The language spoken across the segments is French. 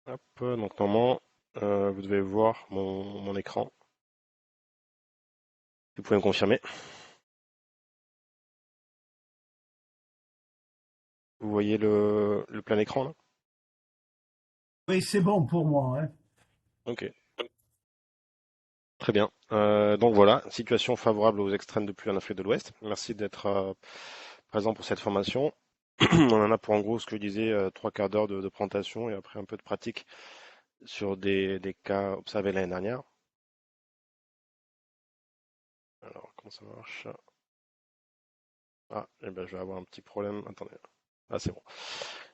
Hop, donc normalement, vous devez voir mon écran. Vous pouvez me confirmer. Vous voyez le plein écran là? Oui, c'est bon pour moi, hein. Ok, très bien. Donc voilà, situation favorable aux extrêmes de pluie en Afrique de l'Ouest. Merci d'être présent pour cette formation. On en a pour en gros ce que je disais, trois quarts d'heure de présentation et après un peu de pratique sur des cas observés l'année dernière. Alors, comment ça marche? Ah, eh ben, je vais avoir un petit problème. Attendez. Ah, c'est bon.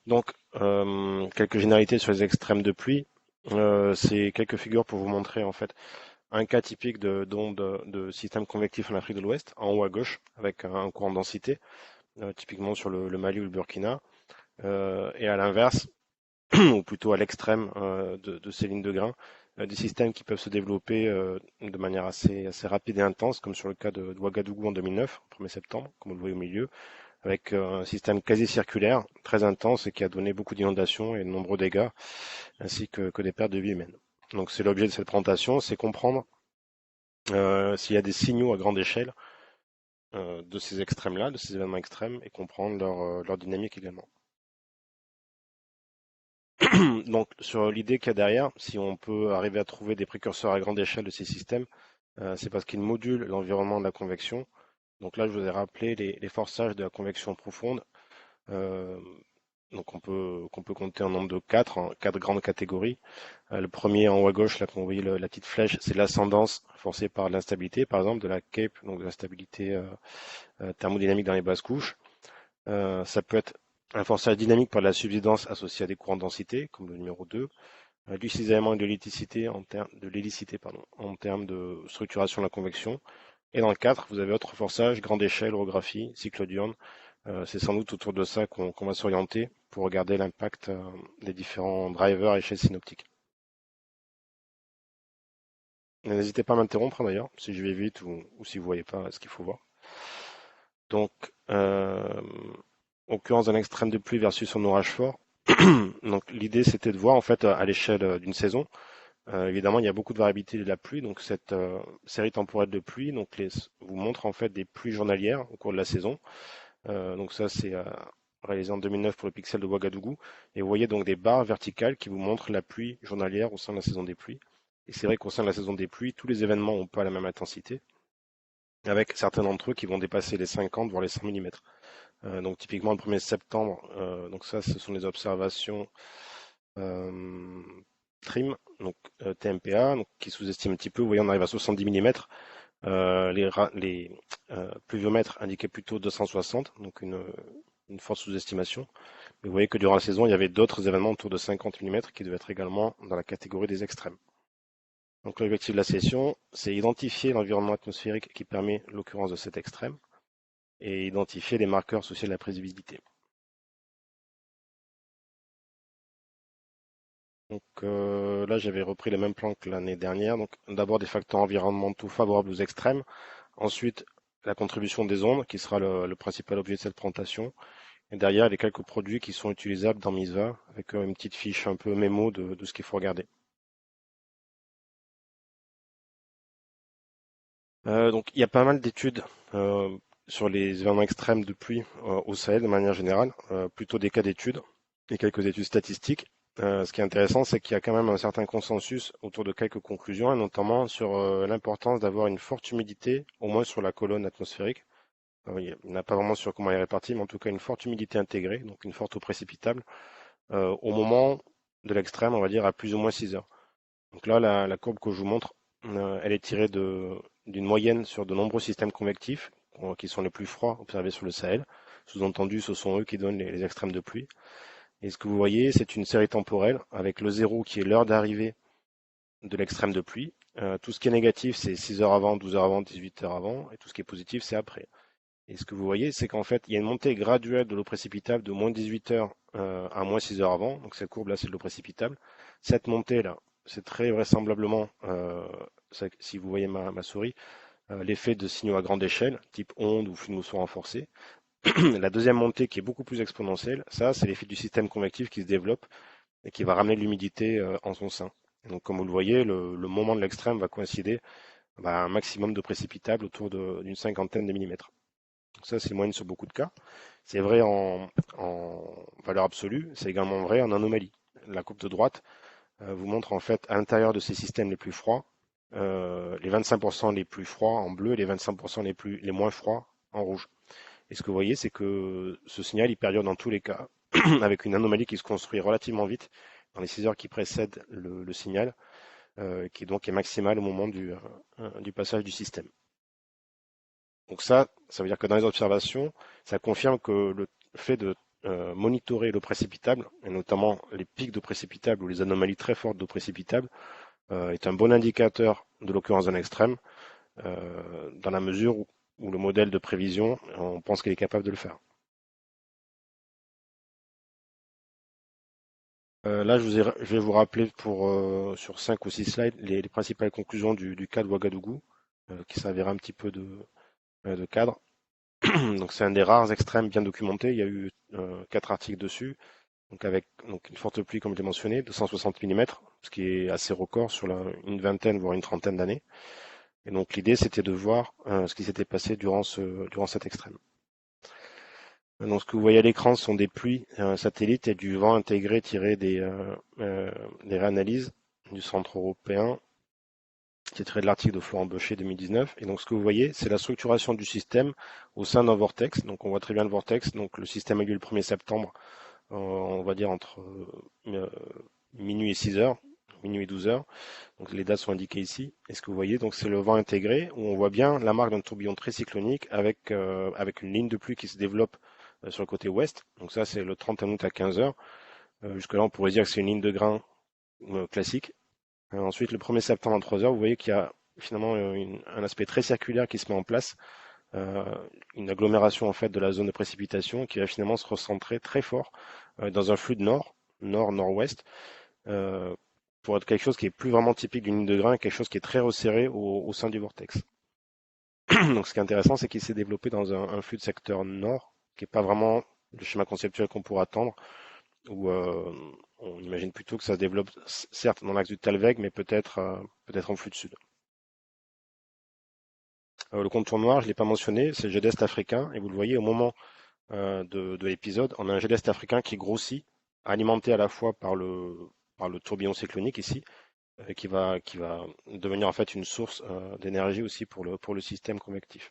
Donc, quelques généralités sur les extrêmes de pluie. C'est quelques figures pour vous montrer en fait un cas typique d'onde de système convectif en Afrique de l'Ouest, en haut à gauche, avec un courant de densité, typiquement sur le Mali ou le Burkina. Et à l'inverse, ou plutôt à l'extrême de ces lignes de grain, des systèmes qui peuvent se développer de manière assez rapide et intense, comme sur le cas de Ouagadougou en 2009, au 1er septembre, comme vous le voyez au milieu, avec un système quasi circulaire, très intense et qui a donné beaucoup d'inondations et de nombreux dégâts, ainsi que des pertes de vie humaines. Donc c'est l'objet de cette présentation, c'est comprendre s'il y a des signaux à grande échelle de ces extrêmes-là, de ces événements extrêmes, et comprendre leur dynamique également. Donc sur l'idée qu'il y a derrière, si on peut arriver à trouver des précurseurs à grande échelle de ces systèmes, c'est parce qu'ils modulent l'environnement de la convection. Donc là, je vous ai rappelé les forçages de la convection profonde. Euh, donc qu'on peut compter en nombre de quatre, en quatre grandes catégories. Le premier en haut à gauche, là qu'on vous voyez la petite flèche, c'est l'ascendance forcée par l'instabilité, par exemple de la CAPE, donc de l'instabilité thermodynamique dans les basses couches. Ça peut être un forçage dynamique par la subsidence associée à des courants de densité, comme le numéro 2. Du cisaillement et de l'hélicité en termes de structuration de la convection. Et dans le 4, vous avez autre forçage, grande échelle, orographie, cycle diurne. C'est sans doute autour de ça qu'on va s'orienter pour regarder l'impact des différents drivers à échelle synoptique. N'hésitez pas à m'interrompre hein, d'ailleurs, si je vais vite ou si vous ne voyez pas ce qu'il faut voir. Donc, occurrence d'un extrême de pluie versus un orage fort. Donc, l'idée c'était de voir en fait à l'échelle d'une saison. Évidemment, il y a beaucoup de variabilité de la pluie, donc cette série temporelle de pluie vous montre en fait des pluies journalières au cours de la saison. Donc ça, c'est réalisé en 2009 pour le pixel de Ouagadougou. Et vous voyez donc des barres verticales qui vous montrent la pluie journalière au sein de la saison des pluies. Et c'est vrai qu'au sein de la saison des pluies, tous les événements n'ont pas la même intensité, avec certains d'entre eux qui vont dépasser les 50 voire les 100 mm. Donc typiquement le 1er septembre, donc ça, ce sont les observations euh, TRIM, donc TMPA, donc, qui sous-estiment un petit peu. Vous voyez, on arrive à 70 mm. Les pluviomètres indiquaient plutôt 260, donc une forte sous-estimation. Mais vous voyez que durant la saison, il y avait d'autres événements autour de 50 mm qui devaient être également dans la catégorie des extrêmes. Donc l'objectif de la session, c'est identifier l'environnement atmosphérique qui permet l'occurrence de cet extrême et identifier les marqueurs associés à la prévisibilité. Donc là, j'avais repris le même plan que l'année dernière. Donc d'abord des facteurs environnementaux favorables aux extrêmes, ensuite la contribution des ondes, qui sera le principal objet de cette présentation, et derrière les quelques produits qui sont utilisables dans MISVA, avec une petite fiche un peu mémo de ce qu'il faut regarder. Donc il y a pas mal d'études sur les événements extrêmes de pluie au Sahel de manière générale, plutôt des cas d'études et quelques études statistiques. Ce qui est intéressant, c'est qu'il y a quand même un certain consensus autour de quelques conclusions, et notamment sur l'importance d'avoir une forte humidité, au moins sur la colonne atmosphérique. Il n'y en a pas vraiment sur comment elle est répartie, mais en tout cas une forte humidité intégrée, donc une forte eau précipitable, au moment de l'extrême, on va dire à plus ou moins 6 heures. Donc là, la courbe que je vous montre, elle est tirée d'une moyenne sur de nombreux systèmes convectifs, qui sont les plus froids observés sur le Sahel. Sous-entendu, ce sont eux qui donnent les extrêmes de pluie. Et ce que vous voyez, c'est une série temporelle avec le zéro qui est l'heure d'arrivée de l'extrême de pluie. Tout ce qui est négatif, c'est 6 heures avant, 12 heures avant, 18 heures avant, et tout ce qui est positif, c'est après. Et ce que vous voyez, c'est qu'en fait, il y a une montée graduelle de l'eau précipitable de moins 18 heures à moins 6 heures avant. Donc cette courbe-là, c'est de l'eau précipitable. Cette montée-là, c'est très vraisemblablement, si vous voyez ma souris, l'effet de signaux à grande échelle, type onde ou flux de mousson renforcé. La deuxième montée, qui est beaucoup plus exponentielle, ça, c'est l'effet du système convectif qui se développe et qui va ramener l'humidité en son sein. Et donc, comme vous le voyez, le moment de l'extrême va coïncider à un maximum de précipitables autour d'une cinquantaine de millimètres. Donc ça, c'est moyenne sur beaucoup de cas. C'est vrai en valeur absolue, c'est également vrai en anomalie. La courbe de droite vous montre en fait à l'intérieur de ces systèmes les plus froids, les 25% les plus froids en bleu et les 25% les moins froids en rouge. Et ce que vous voyez, c'est que ce signal, il perdure dans tous les cas, avec une anomalie qui se construit relativement vite, dans les 6 heures qui précèdent le signal, qui donc est maximale au moment du passage du système. Donc ça veut dire que dans les observations, ça confirme que le fait de monitorer l'eau précipitable, et notamment les pics d'eau précipitable ou les anomalies très fortes d'eau précipitable, est un bon indicateur de l'occurrence d'un extrême, dans la mesure où le modèle de prévision, on pense qu'il est capable de le faire. Là, je vais vous rappeler sur 5 ou 6 slides les principales conclusions du cas de Ouagadougou, qui servira un petit peu de cadre. Donc c'est un des rares extrêmes bien documentés. Il y a eu 4 articles dessus, donc avec une forte pluie, comme je l'ai mentionné, de 160 mm, ce qui est assez record sur une vingtaine, voire une trentaine d'années. Et donc l'idée, c'était de voir ce qui s'était passé durant cet extrême. Donc ce que vous voyez à l'écran, ce sont des pluies satellites et du vent intégré tiré des réanalyses du Centre européen, qui est tiré de l'article de Florent Beuchet 2019. Et donc ce que vous voyez, c'est la structuration du système au sein d'un vortex. Donc on voit très bien le vortex. Donc le système a eu lieu le 1er septembre, on va dire entre minuit et 6 heures, minuit et 12 heures. Donc les dates sont indiquées ici. Et ce que vous voyez, donc c'est le vent intégré, où on voit bien la marque d'un tourbillon très cyclonique avec une ligne de pluie qui se développe sur le côté ouest. Donc ça, c'est le 31 août à 15 heures. Jusque-là, on pourrait dire que c'est une ligne de grain classique. Ensuite, le 1er septembre à 3 heures, vous voyez qu'il y a finalement un aspect très circulaire qui se met en place, une agglomération en fait de la zone de précipitation qui va finalement se recentrer très fort dans un flux de nord-nord-ouest, pour être quelque chose qui est plus vraiment typique d'une ligne de grain, quelque chose qui est très resserré au sein du vortex. Donc ce qui est intéressant, c'est qu'il s'est développé dans un flux de secteur nord, qui n'est pas vraiment le schéma conceptuel qu'on pourrait attendre, où on imagine plutôt que ça se développe certes dans l'axe du Talweg, mais peut-être en flux de sud. Le contour noir, je ne l'ai pas mentionné, c'est le jet d'est africain, et vous le voyez au moment de l'épisode, on a un jet d'est africain qui grossit, alimenté à la fois par le tourbillon cyclonique ici, qui va devenir en fait une source d'énergie aussi pour le système convectif.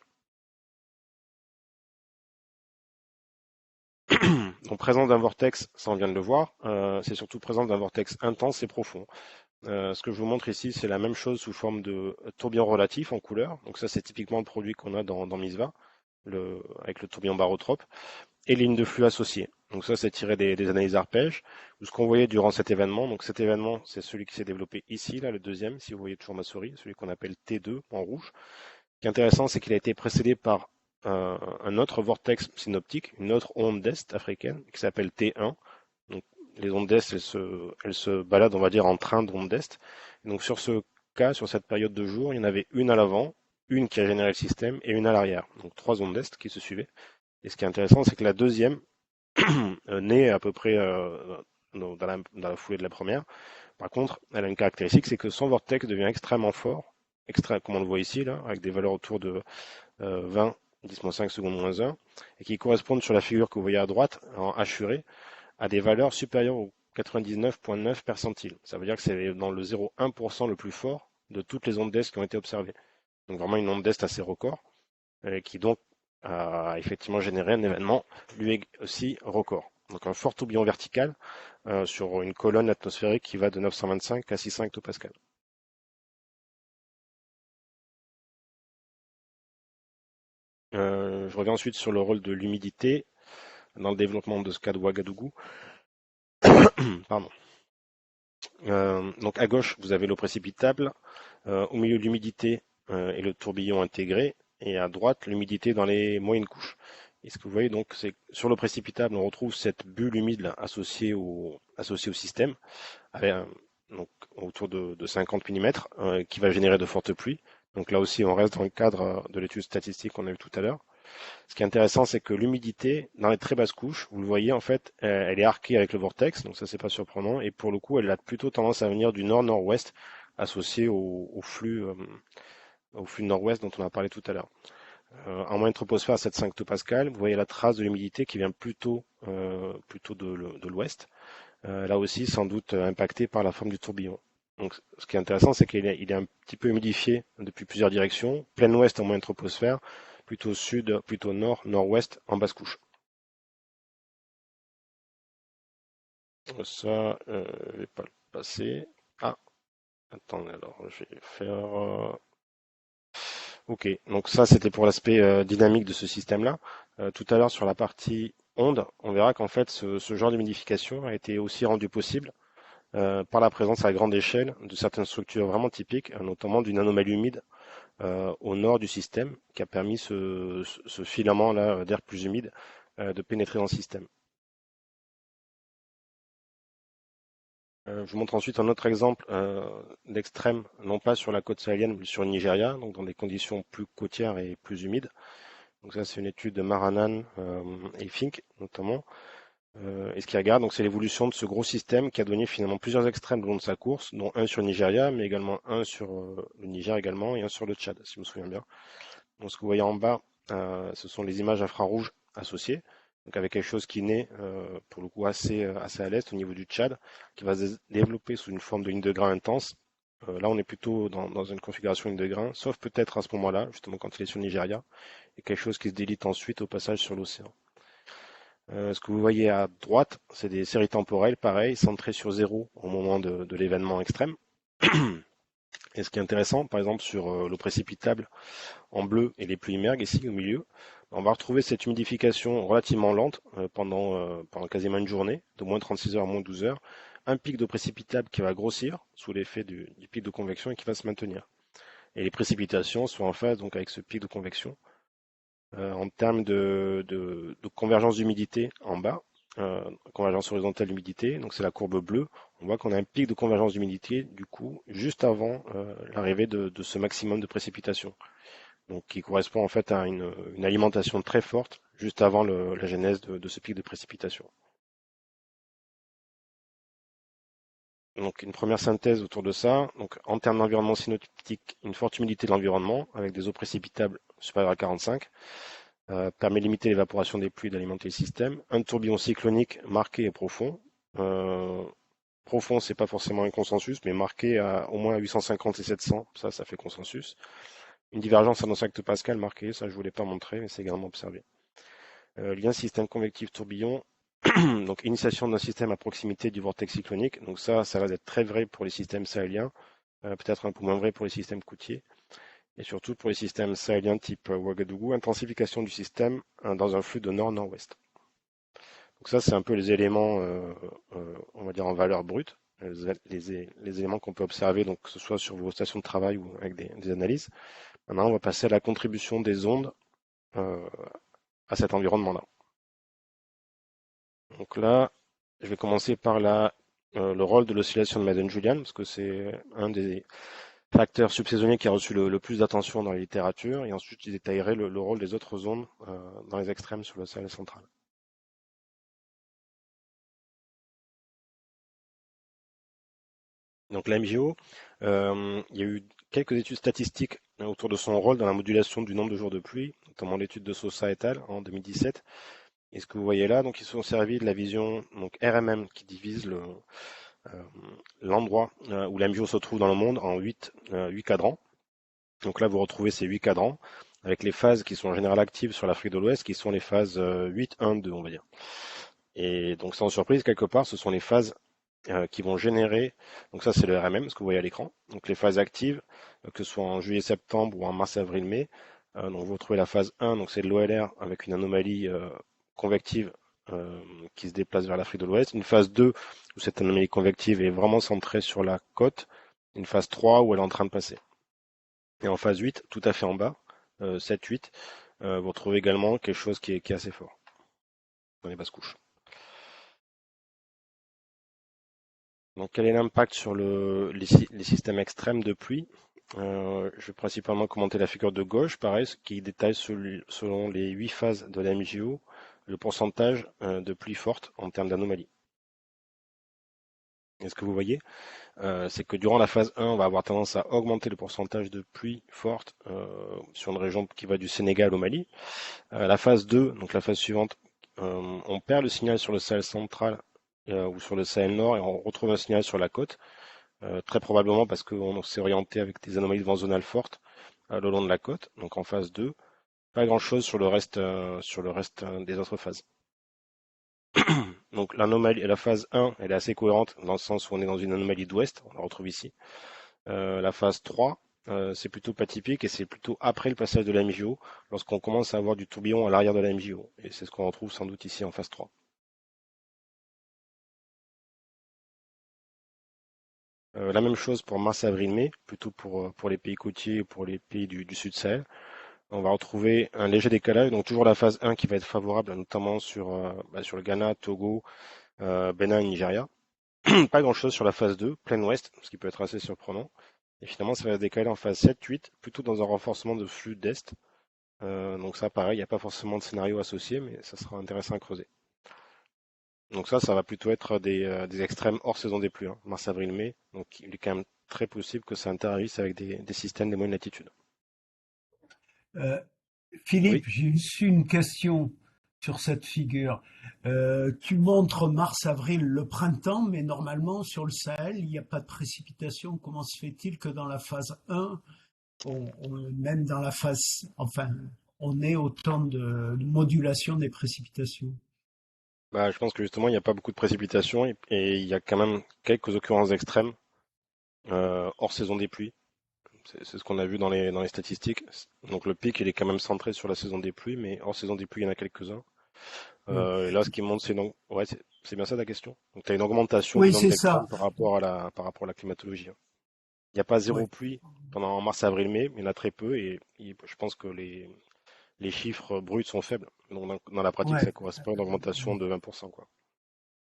Donc présence d'un vortex, ça on vient de le voir, c'est surtout présence d'un vortex intense et profond. Ce que je vous montre ici, c'est la même chose sous forme de tourbillon relatif en couleur. Donc ça, c'est typiquement le produit qu'on a dans MISVA, avec le tourbillon barotrope, et ligne de flux associée. Donc ça, c'est tiré des analyses arpèges. Ce qu'on voyait durant cet événement, donc cet événement, c'est celui qui s'est développé ici, là, le deuxième, si vous voyez toujours ma souris, celui qu'on appelle T2 en rouge. Ce qui est intéressant, c'est qu'il a été précédé par un autre vortex synoptique, une autre onde d'est africaine, qui s'appelle T1. Donc, les ondes d'est, elles se baladent, on va dire, en train d'ondes d'est. Donc, sur ce cas, sur cette période de jour, il y en avait une à l'avant, une qui a généré le système et une à l'arrière. Donc, 3 ondes d'est qui se suivaient. Et ce qui est intéressant, c'est que la deuxième naît à peu près dans la foulée de la première. Par contre, elle a une caractéristique, c'est que son vortex devient extrêmement fort, comme on le voit ici, là, avec des valeurs autour de 20, 10-5 secondes moins 1, et qui correspondent sur la figure que vous voyez à droite, en hachuré, à des valeurs supérieures au 99,9 percentile. Ça veut dire que c'est dans le 0,1% le plus fort de toutes les ondes d'est qui ont été observées. Donc vraiment une onde d'est assez record, qui donc a effectivement généré un événement lui aussi record. Donc un fort tourbillon vertical sur une colonne atmosphérique qui va de 925 à 600 hectopascal. Je reviens ensuite sur le rôle de l'humidité dans le développement de ce cas de Ouagadougou. Pardon. Donc à gauche, vous avez l'eau précipitable, au milieu l'humidité et le tourbillon intégré, et à droite l'humidité dans les moyennes couches. Et ce que vous voyez donc, c'est sur l'eau précipitable, on retrouve cette bulle humide là, associée au système, avec, donc autour de 50 mm, qui va générer de fortes pluies. Donc là aussi, on reste dans le cadre de l'étude statistique qu'on a vu tout à l'heure. Ce qui est intéressant, c'est que l'humidité dans les très basses couches, vous le voyez en fait, elle est arquée avec le vortex, donc ça c'est pas surprenant. Et pour le coup, elle a plutôt tendance à venir du nord-nord-ouest, associé au flux nord-ouest dont on a parlé tout à l'heure. En moyenne troposphère à 7,5 hectopascal, vous voyez la trace de l'humidité qui vient plutôt de l'ouest. Là aussi, sans doute impacté par la forme du tourbillon. Donc, ce qui est intéressant, c'est qu'il est un petit peu humidifié depuis plusieurs directions. Plein ouest en moyenne troposphère, plutôt sud, plutôt nord, nord-ouest en basse couche. Ça, je vais pas le passer. Ah, attendez, alors je vais faire. Ok, donc ça c'était pour l'aspect dynamique de ce système-là. Tout à l'heure sur la partie onde, on verra qu'en fait ce genre d'humidification a été aussi rendu possible par la présence à grande échelle de certaines structures vraiment typiques, notamment d'une anomalie humide au nord du système, qui a permis ce filament-là d'air plus humide de pénétrer dans le système. Je vous montre ensuite un autre exemple d'extrême, non pas sur la côte sahélienne, mais sur le Nigeria, donc dans des conditions plus côtières et plus humides. Donc ça, c'est une étude de Maranan et Fink notamment. Et ce qui regarde, donc c'est l'évolution de ce gros système qui a donné finalement plusieurs extrêmes le long de sa course, dont un sur le Nigeria, mais également un sur le Niger également et un sur le Tchad, si je me souviens bien. Donc ce que vous voyez en bas, ce sont les images infrarouges associées, donc avec quelque chose qui naît pour le coup assez à l'est au niveau du Tchad, qui va se développer sous une forme de ligne de grain intense. Là, on est plutôt dans une configuration ligne de grain, sauf peut-être à ce moment-là, justement quand il est sur le Nigeria, et quelque chose qui se délite ensuite au passage sur l'océan. Ce que vous voyez à droite, c'est des séries temporelles, pareil, centrées sur zéro au moment de l'événement extrême. Et ce qui est intéressant, par exemple, sur l'eau précipitable en bleu et les pluies immergues ici au milieu, on va retrouver cette humidification relativement lente pendant quasiment une journée, de moins 36 heures à moins 12 heures, un pic d'eau précipitable qui va grossir sous l'effet du pic de convection et qui va se maintenir. Et les précipitations sont en phase donc avec ce pic de convection. En termes de convergence d'humidité en bas, convergence horizontale d'humidité, donc c'est la courbe bleue, on voit qu'on a un pic de convergence d'humidité du coup juste avant l'arrivée de ce maximum de précipitation, donc qui correspond en fait à une alimentation très forte juste avant la genèse de ce pic de précipitation. Donc une première synthèse autour de ça, donc en termes d'environnement synoptique, une forte humidité de l'environnement avec des eaux précipitables supérieures à 45, permet de limiter l'évaporation des pluies et d'alimenter le système. Un tourbillon cyclonique marqué et profond. Euh, Profond, c'est pas forcément un consensus, mais marqué à au moins à 850 et 700, ça fait consensus. Une divergence à 9 hectopascal marquée, ça je voulais pas montrer, mais c'est également observé. Lien système convectif tourbillon, donc initiation d'un système à proximité du vortex cyclonique. Donc ça va être très vrai pour les systèmes sahéliens, peut-être un peu moins vrai pour les systèmes côtiers. Et surtout pour les systèmes sahéliens type Ouagadougou, intensification du système dans un flux de nord-nord-ouest. Donc ça, c'est un peu les éléments, on va dire en valeur brute, les éléments qu'on peut observer, donc que ce soit sur vos stations de travail ou avec des analyses. Maintenant, on va passer à la contribution des ondes euh, à cet environnement-là. Donc là, je vais commencer par le rôle de l'oscillation de Madden-Julian, parce que c'est un des facteur subsaisonnier qui a reçu le plus d'attention dans la littérature, et ensuite je détaillerai le rôle des autres ondes dans les extrêmes sur le Sahel central. Donc la MJO, il y a eu quelques études statistiques autour de son rôle dans la modulation du nombre de jours de pluie, notamment l'étude de Sosa et al. En 2017. Et ce que vous voyez là, donc ils se sont servis de la vision donc RMM qui divise l'endroit où la MJO se trouve dans le monde en 8 cadrans. Donc là, vous retrouvez ces 8 cadrans avec les phases qui sont en général actives sur l'Afrique de l'Ouest, qui sont les phases 8, 1, 2, on va dire. Et donc, sans surprise, quelque part, ce sont les phases qui vont générer, donc ça c'est le RMM, ce que vous voyez à l'écran, donc les phases actives, que ce soit en juillet-septembre ou en mars-avril-mai. Donc vous retrouvez la phase 1, donc c'est de l'OLR avec une anomalie convective qui se déplace vers l'Afrique de l'Ouest. Une phase 2 où cette anomalie convective est vraiment centrée sur la côte. Une phase 3 où elle est en train de passer. Et en phase 8, tout à fait en bas, 7-8, vous retrouvez également quelque chose qui est assez fort dans les basses couches. Donc quel est l'impact sur les systèmes extrêmes de pluie? Je vais principalement commenter la figure de gauche, pareil, qui détaille selon les 8 phases de la MJO le pourcentage de pluie forte en termes d'anomalie. Et ce que vous voyez, c'est que durant la phase 1, on va avoir tendance à augmenter le pourcentage de pluie forte sur une région qui va du Sénégal au Mali. La phase 2, donc la phase suivante, on perd le signal sur le Sahel central ou sur le Sahel nord et on retrouve un signal sur la côte, très probablement parce qu'on s'est orienté avec des anomalies de vent zonal fortes le long de la côte. Donc en phase 2, pas grand-chose sur le reste des autres phases. Donc l'anomalie, la phase 1, elle est assez cohérente dans le sens où on est dans une anomalie d'ouest, on la retrouve ici. La phase 3, c'est plutôt pas typique et c'est plutôt après le passage de la MJO, lorsqu'on commence à avoir du tourbillon à l'arrière de la MJO. Et c'est ce qu'on retrouve sans doute ici en phase 3. La même chose pour mars, avril, mai, plutôt pour les pays côtiers ou pour les pays du Sud Sahel. On va retrouver un léger décalage, donc toujours la phase 1 qui va être favorable, notamment sur le Ghana, Togo, Bénin et Nigeria. Pas grand-chose sur la phase 2, plein ouest, ce qui peut être assez surprenant. Et finalement, ça va se décaler en phase 7-8, plutôt dans un renforcement de flux d'est. Donc ça, pareil, il n'y a pas forcément de scénario associé, mais ça sera intéressant à creuser. Donc ça va plutôt être des extrêmes hors saison des pluies, hein, mars, avril, mai. Donc il est quand même très possible que ça interagisse avec des systèmes de moyenne latitude. Euh, Oui, Philippe, j'ai juste une question sur cette figure. Tu montres mars-avril le printemps, mais normalement sur le Sahel, il n'y a pas de précipitation. Comment se fait-il que dans la phase 1, même dans la phase, enfin, on ait autant de modulation des précipitations? bah, je pense que justement, il n'y a pas beaucoup de précipitations et il y a quand même quelques occurrences extrêmes hors saison des pluies. C'est ce qu'on a vu dans les statistiques. Donc le pic, il est quand même centré sur la saison des pluies, mais hors saison des pluies, il y en a quelques-uns. Oui, Et là, ce qui montre, ouais, c'est bien ça ta question. Donc tu as une augmentation du oui, nombre c'est ça. d'extrêmes par rapport à la climatologie, hein. Il n'y a pas Oui, zéro pluie pendant mars, avril, mai, mais il y en a très peu et je pense que les chiffres bruts sont faibles. Donc dans la pratique, ouais. ça correspond à une augmentation de 20%, quoi.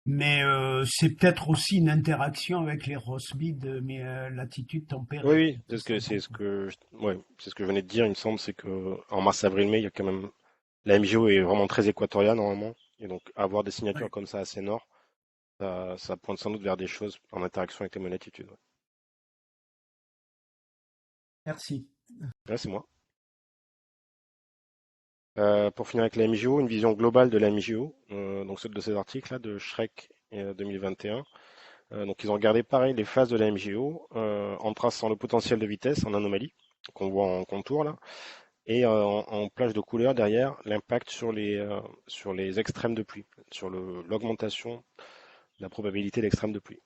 Mais c'est peut-être aussi une interaction avec les Rossby mais latitude Oui, tempérée. oui, ouais, c'est ce que je venais de dire, il me semble, c'est que en mars, avril, mai, il y a quand même la MJO est vraiment très équatoriale normalement, et donc avoir des signatures Ouais, comme ça assez nord, ça pointe sans doute vers des choses en interaction avec les moyennes latitudes. Ouais, merci. ouais, c'est moi. Pour finir avec la MJO, une vision globale de la MJO, donc celle de ces articles-là de Shrek 2021. Donc ils ont regardé pareil les phases de la MJO en traçant le potentiel de vitesse en anomalie qu'on voit en contour là et en plage de couleur derrière l'impact sur les extrêmes de pluie, sur l'augmentation de la probabilité d'extrême de pluie.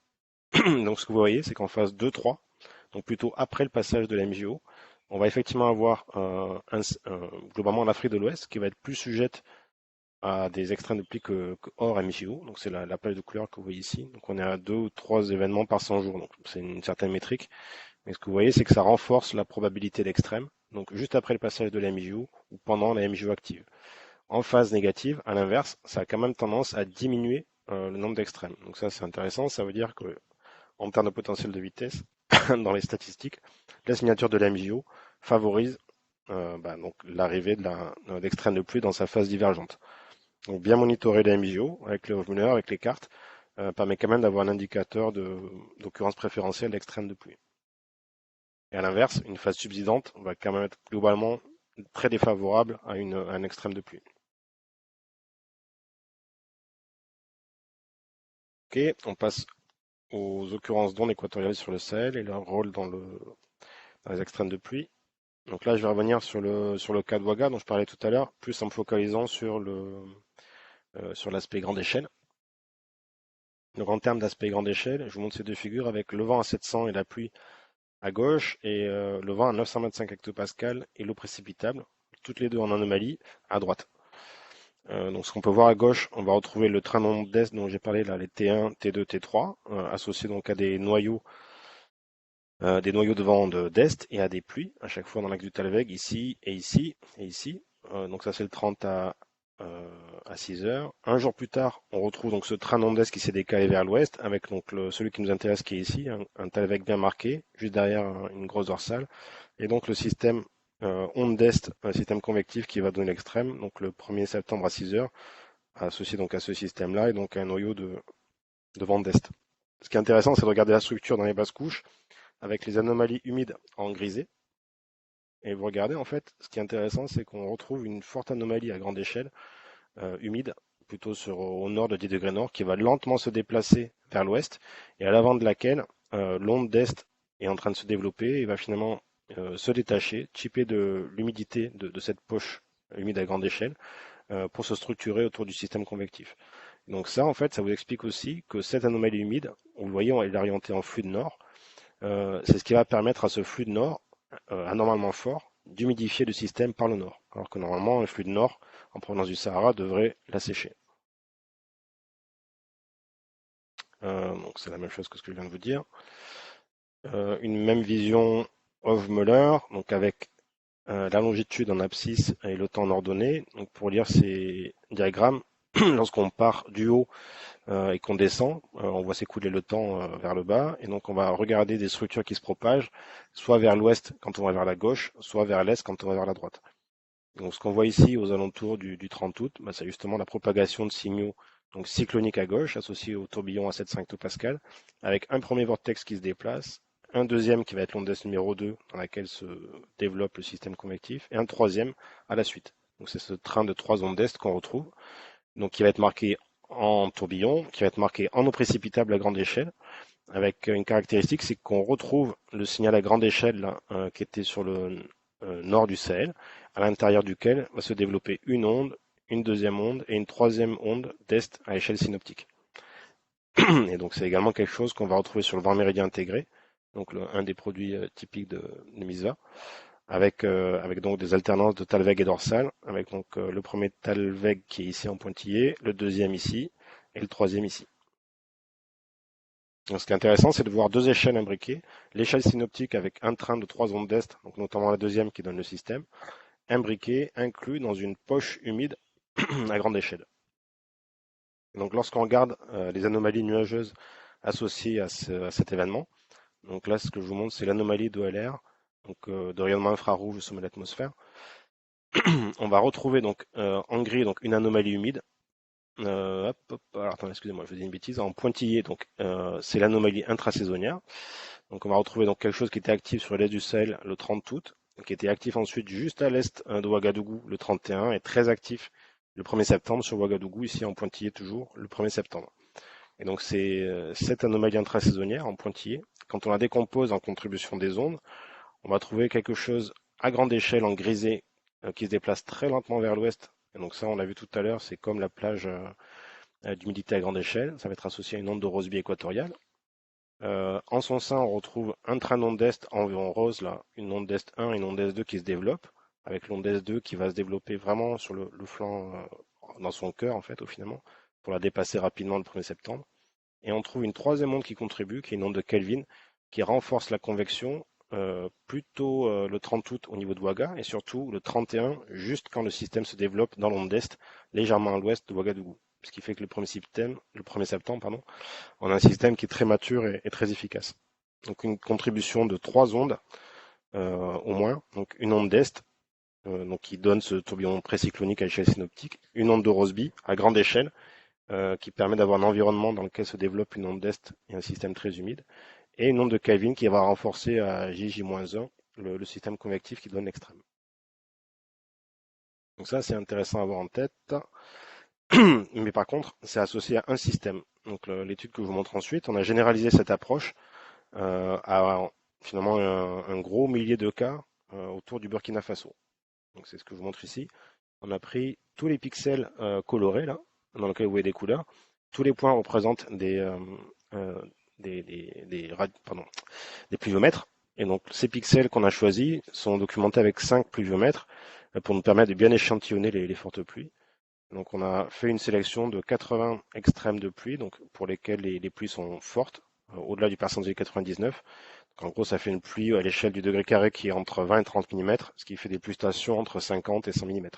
Donc ce que vous voyez, c'est qu'en phase 2-3, donc plutôt après le passage de la MJO, on va effectivement avoir globalement l'Afrique de l'Ouest qui va être plus sujette à des extrêmes de pluie que hors MJO. Donc c'est la plage de couleurs que vous voyez ici. Donc on est à 2 ou 3 événements par 100 jours. Donc c'est une certaine métrique. Mais ce que vous voyez, c'est que ça renforce la probabilité d'extrême. Donc juste après le passage de la MJO ou pendant la MJO active. En phase négative, à l'inverse, ça a quand même tendance à diminuer le nombre d'extrêmes. Donc ça c'est intéressant. Ça veut dire que en termes de potentiel de vitesse, dans les statistiques, la signature de la MJO favorise donc l'arrivée d'extrêmes de pluie dans sa phase divergente. Donc bien monitorer les MJO avec le reveneur, avec les cartes, permet quand même d'avoir un indicateur d'occurrence préférentielle d'extrême de pluie. Et à l'inverse, une phase subsidente va quand même être globalement très défavorable à un extrême de pluie. Ok, on passe aux occurrences d'ondes équatoriales sur le Sahel et leur rôle dans les extrêmes de pluie. Donc là, je vais revenir sur le cas de Ouaga dont je parlais tout à l'heure, plus en me focalisant sur l'aspect grande échelle. Donc en termes d'aspect grande échelle, je vous montre ces deux figures avec le vent à 700 et la pluie à gauche et le vent à 925 hectopascales et l'eau précipitable, toutes les deux en anomalie, à droite. Donc ce qu'on peut voir à gauche, on va retrouver le train d'onde d'est dont j'ai parlé là, les T1, T2, T3, associés donc à des noyaux de vent d'est et à des pluies, à chaque fois dans l'axe du Talweg, ici et ici et ici. Donc ça c'est le 30 à 6 heures. Un jour plus tard, on retrouve donc ce train d'onde est qui s'est décalé vers l'ouest, avec donc celui qui nous intéresse qui est ici, un Talvec bien marqué, juste derrière une grosse dorsale, et donc le système onde d'est, un système convectif qui va donner l'extrême, donc le 1er septembre à 6 heures, associé donc à ce système-là, et donc un noyau de vent d'est. Ce qui est intéressant, c'est de regarder la structure dans les basses couches, avec les anomalies humides en grisé. Et vous regardez, en fait, ce qui est intéressant, c'est qu'on retrouve une forte anomalie à grande échelle, humide, plutôt au nord de 10 degrés nord, qui va lentement se déplacer vers l'ouest, et à l'avant de laquelle l'onde d'est est en train de se développer et va finalement se détacher, chipper de l'humidité de cette poche humide à grande échelle, pour se structurer autour du système convectif. Donc ça, en fait, ça vous explique aussi que cette anomalie humide, vous le voyez, elle est orientée en flux de nord, c'est ce qui va permettre à ce flux de nord, anormalement fort, d'humidifier le système par le nord. Alors que normalement, un flux de nord, en provenance du Sahara, devrait l'assécher. Donc c'est la même chose que ce que je viens de vous dire. Une même vision Hofmöller, donc avec la longitude en abscisse et le temps en ordonnée. Donc pour lire ces diagrammes, lorsqu'on part du haut et qu'on descend, on voit s'écouler le temps vers le bas, et donc on va regarder des structures qui se propagent, soit vers l'ouest quand on va vers la gauche, soit vers l'est quand on va vers la droite. Donc ce qu'on voit ici aux alentours du 30 août, bah, c'est justement la propagation de signaux donc cycloniques à gauche, associés au tourbillon à 7,5 hectopascal, avec un premier vortex qui se déplace, un deuxième qui va être l'onde d'est numéro 2, dans laquelle se développe le système convectif, et un troisième à la suite. Donc c'est ce train de 3 ondes d'est qu'on retrouve, donc qui va être marqué en tourbillon, qui va être marqué en eau précipitable à grande échelle, avec une caractéristique, c'est qu'on retrouve le signal à grande échelle là, qui était sur le nord du Sahel, à l'intérieur duquel va se développer une onde, une deuxième onde et une troisième onde d'est à échelle synoptique. Et donc c'est également quelque chose qu'on va retrouver sur le vent méridien intégré, donc un des produits typiques de MISVA, avec donc des alternances de Talveg et dorsale, avec donc le premier Talveg qui est ici en pointillé, le deuxième ici et le troisième ici. Donc, ce qui est intéressant, c'est de voir deux échelles imbriquées, l'échelle synoptique avec un train de 3 ondes d'est, donc notamment la deuxième qui donne le système, imbriqué, inclus dans une poche humide à grande échelle. Donc lorsqu'on regarde les anomalies nuageuses associées à cet événement, donc là ce que je vous montre c'est l'anomalie d'OLR, donc de rayonnement infrarouge au sommet de l'atmosphère. On va retrouver donc en gris donc une anomalie humide. Alors, attendez, excusez-moi, je vous dis une bêtise. En pointillé, donc c'est l'anomalie intrasaisonnière. Donc on va retrouver donc quelque chose qui était actif sur l'est du Sahel le 30 août, qui était actif ensuite juste à l'est de Ouagadougou le 31 et très actif le 1er septembre sur Ouagadougou, ici en pointillé toujours, le 1er septembre. Et donc c'est cette anomalie intrasaisonnière en pointillé. Quand on la décompose en contribution des ondes, on va trouver quelque chose à grande échelle en grisé qui se déplace très lentement vers l'ouest. Et donc ça, on l'a vu tout à l'heure, c'est comme la plage d'humidité à grande échelle. Ça va être associé à une onde de Rossby équatoriale. En son sein, on retrouve un train d'onde d'est en rose, là, une onde d'est 1 et une onde d'est 2 qui se développent, avec l'onde d'est 2 qui va se développer vraiment sur le flanc, dans son cœur, en fait, finalement, pour la dépasser rapidement le 1er septembre. Et on trouve une troisième onde qui contribue, qui est une onde de Kelvin, qui renforce la convection plutôt le 30 août au niveau de Ouaga, et surtout le 31, juste quand le système se développe dans l'onde d'est, légèrement à l'ouest de Ouagadougou. Ce qui fait que le 1er septembre, pardon, on a un système qui est très mature et très efficace. Donc une contribution de 3 ondes au moins, donc une onde d'est, donc qui donne ce tourbillon précyclonique à échelle synoptique, une onde de Rossby à grande échelle, qui permet d'avoir un environnement dans lequel se développe une onde d'est et un système très humide, et une onde de Kelvin qui va renforcer à JJ-1 le système convectif qui donne l'extrême. Donc ça, c'est intéressant à avoir en tête. Mais par contre, c'est associé à un système. Donc l'étude que je vous montre ensuite, on a généralisé cette approche à finalement un gros millier de cas autour du Burkina Faso. Donc c'est ce que je vous montre ici. On a pris tous les pixels colorés là, dans lesquels vous voyez des couleurs. Tous les points représentent des pluviomètres. Et donc ces pixels qu'on a choisis sont documentés avec 5 pluviomètres pour nous permettre de bien échantillonner les fortes pluies. Donc on a fait une sélection de 80 extrêmes de pluie, donc pour lesquels les pluies sont fortes, au-delà du percentile 99. Donc en gros, ça fait une pluie à l'échelle du degré carré qui est entre 20 et 30 mm, ce qui fait des précipitations entre 50 et 100 mm.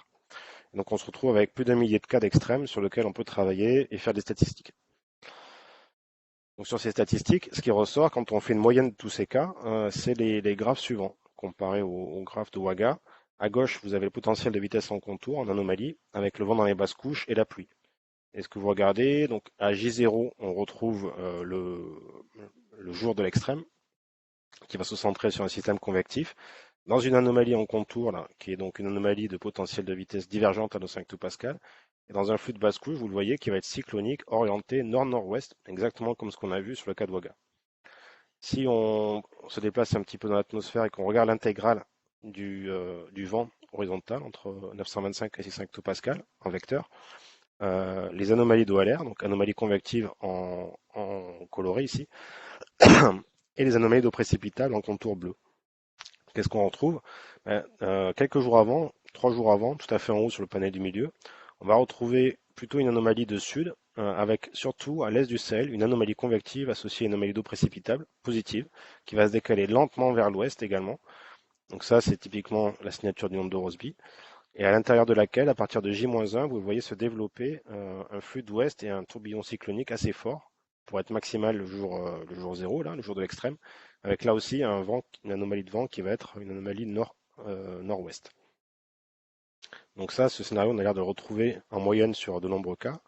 Donc on se retrouve avec plus d'un millier de cas d'extrêmes sur lesquels on peut travailler et faire des statistiques. Donc sur ces statistiques, ce qui ressort quand on fait une moyenne de tous ces cas, c'est les graphes suivants, comparés au graphe de Waga. À gauche, vous avez le potentiel de vitesse en contour, en anomalie, avec le vent dans les basses couches et la pluie. Et ce que vous regardez, donc à J0, on retrouve le jour de l'extrême, qui va se centrer sur un système convectif. Dans une anomalie en contour, là, qui est donc une anomalie de potentiel de vitesse divergente à nos 5 Pascal, et dans un flux de basse couche, vous le voyez, qui va être cyclonique, orienté nord-nord-ouest, exactement comme ce qu'on a vu sur le cas de Waga. Si on se déplace un petit peu dans l'atmosphère et qu'on regarde l'intégrale du vent horizontal entre 925 et 600 Pascal en vecteur, les anomalies d'OLR, donc anomalies convectives en coloré ici, et les anomalies d'eau précipitable en contour bleu. Qu'est-ce qu'on retrouve? Quelques jours avant, 3 jours avant, tout à fait en haut sur le panel du milieu, on va retrouver plutôt une anomalie de sud, avec surtout à l'est du Sahel une anomalie convective associée à une anomalie d'eau précipitable positive, qui va se décaler lentement vers l'ouest également. Donc ça, c'est typiquement la signature du nombre de Rossby, et à l'intérieur de laquelle, à partir de J-1, vous voyez se développer un flux d'ouest et un tourbillon cyclonique assez fort, pour être maximal le jour 0, là, le jour de l'extrême, avec là aussi un vent, une anomalie de vent qui va être une anomalie nord-ouest. Donc ça, ce scénario, on a l'air de le retrouver en moyenne sur de nombreux cas.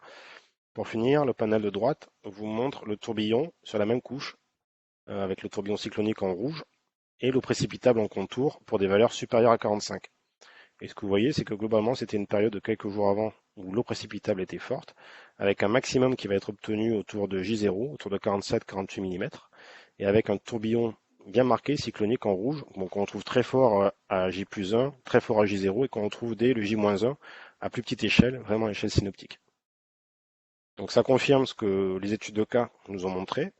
Pour finir, le panel de droite vous montre le tourbillon sur la même couche, avec le tourbillon cyclonique en rouge, et l'eau précipitable en contour pour des valeurs supérieures à 45. Et ce que vous voyez, c'est que globalement, c'était une période de quelques jours avant où l'eau précipitable était forte, avec un maximum qui va être obtenu autour de J0, autour de 47-48 mm, et avec un tourbillon bien marqué, cyclonique en rouge, donc on retrouve très fort à J+1, très fort à J0, et qu'on retrouve dès le J-1 à plus petite échelle, vraiment à échelle synoptique. Donc ça confirme ce que les études de cas nous ont montré.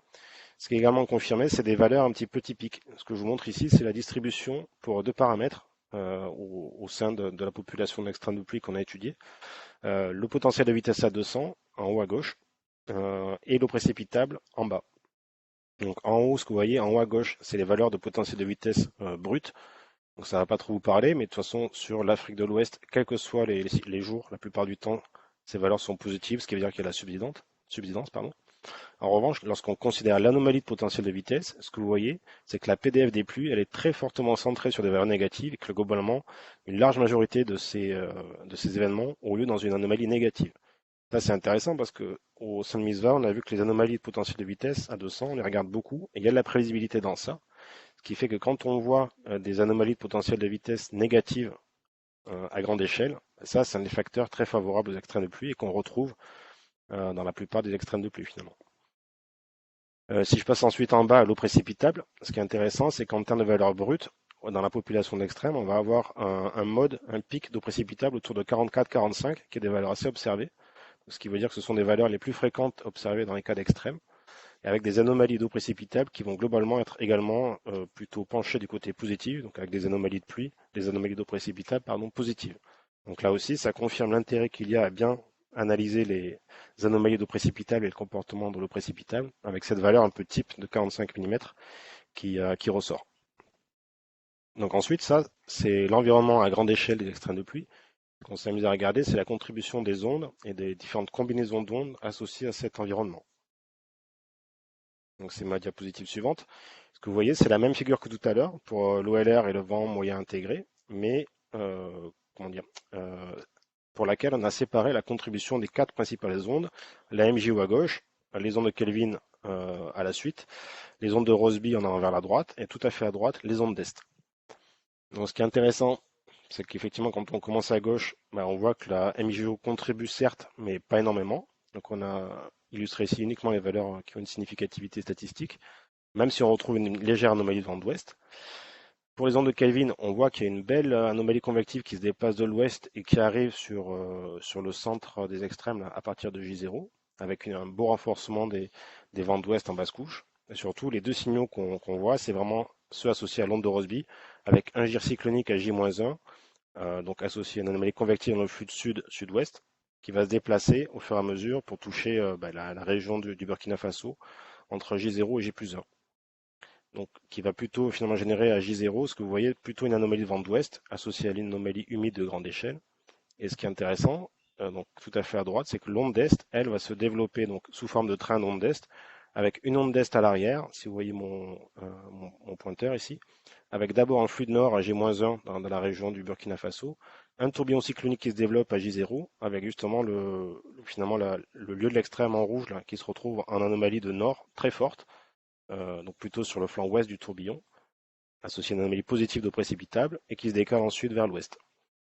Ce qui est également confirmé, c'est des valeurs un petit peu typiques. Ce que je vous montre ici, c'est la distribution pour deux paramètres au sein de la population d'extrême de pluie qu'on a étudiée. Le potentiel de vitesse à 200 en haut à gauche et l'eau précipitable en bas. Donc en haut, ce que vous voyez, en haut à gauche, c'est les valeurs de potentiel de vitesse brutes. Donc ça ne va pas trop vous parler, mais de toute façon, sur l'Afrique de l'Ouest, quels que soient les jours, la plupart du temps, ces valeurs sont positives, ce qui veut dire qu'il y a la subsidence. En revanche, lorsqu'on considère l'anomalie de potentiel de vitesse, ce que vous voyez, c'est que la PDF des pluies, elle est très fortement centrée sur des valeurs négatives et que globalement, une large majorité de ces événements ont lieu dans une anomalie négative. Ça, c'est intéressant parce que au sein de MISVA, on a vu que les anomalies de potentiel de vitesse à 200, on les regarde beaucoup et il y a de la prévisibilité dans ça, ce qui fait que quand on voit des anomalies de potentiel de vitesse négatives à grande échelle, ça, c'est un des facteurs très favorables aux extrêmes de pluie et qu'on retrouve dans la plupart des extrêmes de pluie finalement. Si je passe ensuite en bas à l'eau précipitable, ce qui est intéressant, c'est qu'en termes de valeur brute, dans la population d'extrême, on va avoir un pic d'eau précipitable autour de 44-45, qui est des valeurs assez observées, ce qui veut dire que ce sont des valeurs les plus fréquentes observées dans les cas d'extrême, et avec des anomalies d'eau précipitable qui vont globalement être également plutôt penchées du côté positif, donc avec des anomalies de pluie, des anomalies d'eau précipitable, positives. Donc là aussi, ça confirme l'intérêt qu'il y a à bien analyser les anomalies d'eau précipitable et le comportement de l'eau précipitable avec cette valeur un peu type de 45 mm qui ressort. Donc ensuite, ça, c'est l'environnement à grande échelle des extrêmes de pluie. Ce qu'on s'est amusé à regarder, c'est la contribution des ondes et des différentes combinaisons d'ondes associées à cet environnement. Donc c'est ma diapositive suivante. Ce que vous voyez, c'est la même figure que tout à l'heure pour l'OLR et le vent moyen intégré, mais comment dire, pour laquelle on a séparé la contribution des 4 principales ondes, la MJO à gauche, les ondes de Kelvin à la suite, les ondes de Rossby en allant vers la droite, et tout à fait à droite, les ondes d'Est. Donc ce qui est intéressant, c'est qu'effectivement, quand on commence à gauche, on voit que la MJO contribue certes, mais pas énormément. Donc on a illustré ici uniquement les valeurs qui ont une significativité statistique, même si on retrouve une légère anomalie de vent d'ouest. Pour les ondes de Kelvin, on voit qu'il y a une belle anomalie convective qui se déplace de l'ouest et qui arrive sur le centre des extrêmes là, à partir de J0, avec un beau renforcement des vents d'ouest en basse couche. Et surtout, les deux signaux qu'on voit, c'est vraiment ceux associés à l'onde de Rossby, avec un gire cyclonique à J-1, donc associé à une anomalie convective dans le flux de sud-sud-ouest, qui va se déplacer au fur et à mesure pour toucher la région du Burkina Faso entre J0 et J+1. Donc, qui va plutôt finalement générer à J0 ce que vous voyez plutôt une anomalie de vent d'ouest associée à une anomalie humide de grande échelle Et ce qui est intéressant, donc tout à fait à droite, c'est que l'onde d'est, elle, va se développer donc sous forme de train d'onde d'est, avec une onde d'est à l'arrière, si vous voyez mon pointeur ici, avec d'abord un flux de nord à G-1 dans la région du Burkina Faso, un tourbillon cyclonique qui se développe à J0, avec justement finalement le lieu de l'extrême en rouge là, qui se retrouve en anomalie de nord très forte, donc plutôt sur le flanc ouest du tourbillon, associé à une anomalie positive d'eau précipitable, et qui se décale ensuite vers l'ouest.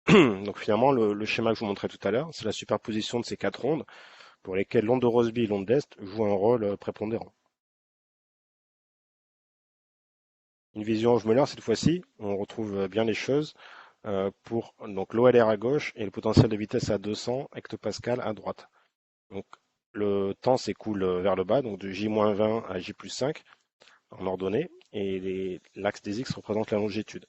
Donc finalement, le schéma que je vous montrais tout à l'heure, c'est la superposition de ces quatre ondes pour lesquelles l'onde de Rossby et l'onde d'Est jouent un rôle prépondérant. Une vision Euler cette fois-ci, on retrouve bien les choses pour donc l'OLR à gauche et le potentiel de vitesse à 200 hectopascal à droite. Donc le temps s'écoule vers le bas, donc de J-20 à J+5 en ordonnée, et l'axe des X représente la longitude.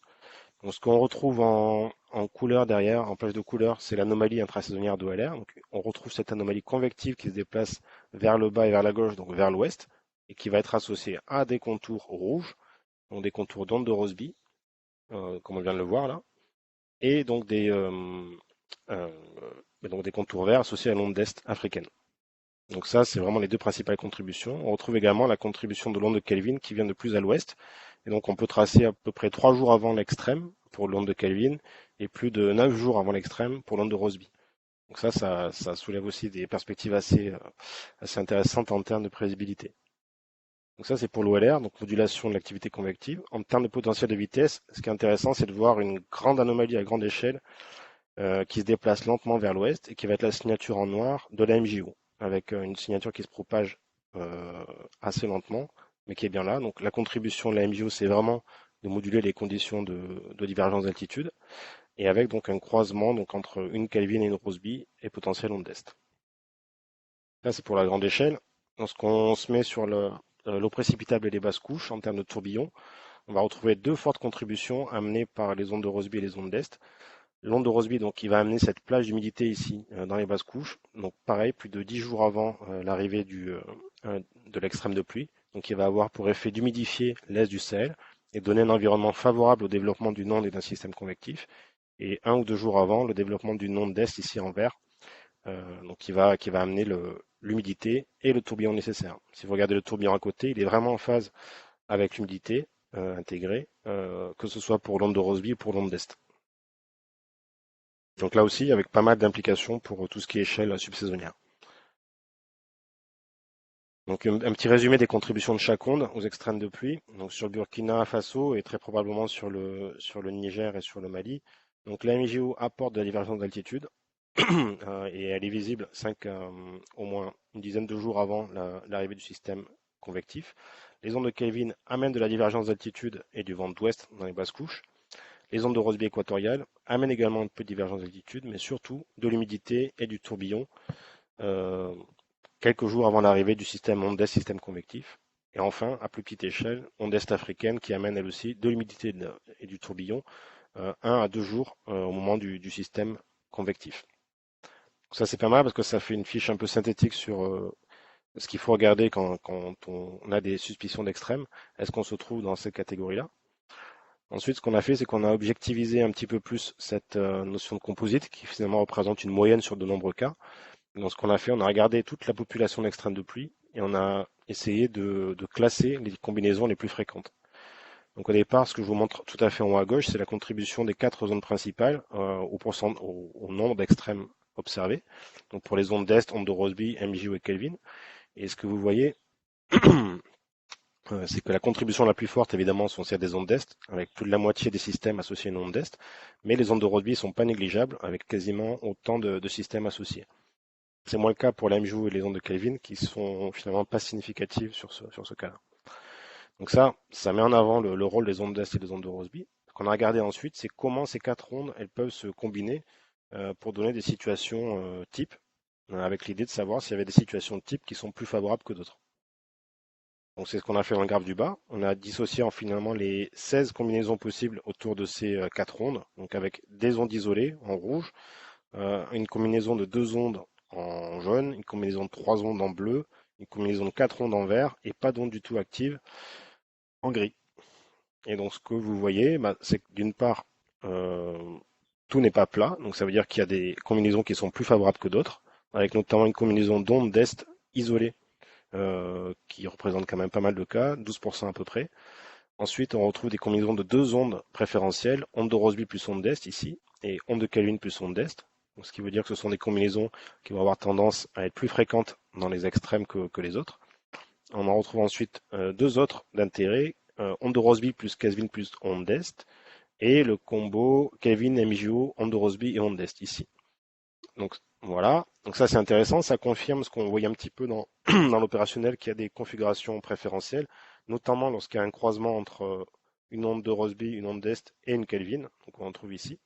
Donc, ce qu'on retrouve en couleur derrière, en plage de couleur, c'est l'anomalie intrasaisonnière d'OLR. Donc, on retrouve cette anomalie convective qui se déplace vers le bas et vers la gauche, donc vers l'ouest, et qui va être associée à des contours rouges, donc des contours d'onde de Rossby, comme on vient de le voir là, et euh, donc des contours verts associés à l'onde d'est africaine. Donc ça, c'est vraiment les deux principales contributions. On retrouve également la contribution de l'onde de Kelvin qui vient de plus à l'ouest. Et donc on peut tracer à peu près 3 jours avant l'extrême pour l'onde de Kelvin et plus de 9 jours avant l'extrême pour l'onde de Rossby. Donc ça soulève aussi des perspectives assez intéressantes en termes de prévisibilité. Donc ça c'est pour l'OLR, donc modulation de l'activité convective. En termes de potentiel de vitesse, ce qui est intéressant, c'est de voir une grande anomalie à grande échelle qui se déplace lentement vers l'ouest et qui va être la signature en noir de la MJO, avec une signature qui se propage assez lentement, mais qui est bien là. Donc la contribution de la MJO, c'est vraiment de moduler les conditions de divergence d'altitude, et avec donc un croisement donc, entre une Kelvin et une Rossby et potentiel onde d'est. Là, c'est pour la grande échelle. Lorsqu'on se met sur l'eau précipitable et les basses couches en termes de tourbillons, on va retrouver deux fortes contributions amenées par les ondes de Rossby et les ondes d'est. L'onde de Rossby, donc, il va amener cette plage d'humidité ici, dans les basses couches. Donc, pareil, plus de 10 jours avant l'arrivée de l'extrême de pluie. Donc, il va avoir pour effet d'humidifier l'est du Sahel et donner un environnement favorable au développement d'une onde et d'un système convectif. Et 1 ou 2 jours avant, le développement d'une onde d'est ici en vert, donc qui va amener l'humidité et le tourbillon nécessaire. Si vous regardez le tourbillon à côté, il est vraiment en phase avec l'humidité intégrée, que ce soit pour l'onde de Rossby ou pour l'onde d'est. Donc là aussi, avec pas mal d'implications pour tout ce qui est échelle subsaisonnière. Donc un petit résumé des contributions de chaque onde aux extrêmes de pluie. Donc sur le Burkina Faso et très probablement sur le Niger et sur le Mali. Donc la MJO apporte de la divergence d'altitude et elle est visible au moins une dizaine de jours avant l'arrivée du système convectif. Les ondes de Kelvin amènent de la divergence d'altitude et du vent d'ouest dans les basses couches. Les ondes de Rossby équatoriales amènent également un peu de divergence d'altitude, mais surtout de l'humidité et du tourbillon euh, quelques jours avant l'arrivée du système onde d'est, système convectif. Et enfin, à plus petite échelle, onde est africaine qui amène elle aussi de l'humidité et du tourbillon 1 à 2 jours au moment du système convectif. Donc ça c'est pas mal parce que ça fait une fiche un peu synthétique sur ce qu'il faut regarder quand on a des suspicions d'extrême. Est-ce qu'on se trouve dans cette catégorie-là? Ensuite, ce qu'on a fait, c'est qu'on a objectivisé un petit peu plus cette notion de composite qui finalement représente une moyenne sur de nombreux cas. Donc, ce qu'on a fait, on a regardé toute la population d'extrêmes de pluie et on a essayé de classer les combinaisons les plus fréquentes. Donc, au départ, ce que je vous montre tout à fait en haut à gauche, c'est la contribution des 4 zones principales au nombre d'extrêmes observés. Donc, pour les ondes d'Est, ondes de Rossby, MJO et Kelvin. Et ce que vous voyez, c'est que la contribution la plus forte, évidemment, sont celles des ondes d'Est, avec plus de la moitié des systèmes associés à une onde d'Est, mais les ondes de Rossby ne sont pas négligeables, avec quasiment autant de systèmes associés. C'est moins le cas pour la MJO et les ondes de Kelvin, qui sont finalement pas significatives sur ce cas-là. Donc ça met en avant le rôle des ondes d'Est et des ondes de Rossby. Ce qu'on a regardé ensuite, c'est comment ces 4 ondes, elles peuvent se combiner pour donner des situations types, avec l'idée de savoir s'il y avait des situations de type qui sont plus favorables que d'autres. Donc c'est ce qu'on a fait dans le graphe du bas. On a dissocié finalement les 16 combinaisons possibles autour de ces 4 ondes, donc avec des ondes isolées en rouge, une combinaison de 2 ondes en jaune, une combinaison de 3 ondes en bleu, une combinaison de 4 ondes en vert et pas d'ondes du tout actives en gris. Et donc ce que vous voyez, c'est que d'une part, tout n'est pas plat, donc ça veut dire qu'il y a des combinaisons qui sont plus favorables que d'autres, avec notamment une combinaison d'ondes d'est isolées qui représente quand même pas mal de cas, 12% à peu près. Ensuite, on retrouve des combinaisons de deux ondes préférentielles, onde de Rossby plus onde d'est ici, et onde de Kelvin plus onde d'est. Donc, ce qui veut dire que ce sont des combinaisons qui vont avoir tendance à être plus fréquentes dans les extrêmes que les autres. On en retrouve ensuite deux autres d'intérêt, onde de Rossby plus Kelvin plus onde d'est, et le combo Kelvin, MJO, onde de Rossby et onde d'est ici. Donc voilà, donc ça c'est intéressant, ça confirme ce qu'on voyait un petit peu dans, dans l'opérationnel, qu'il y a des configurations préférentielles, notamment lorsqu'il y a un croisement entre une onde de Rossby, une onde d'Est et une Kelvin, donc on en trouve ici.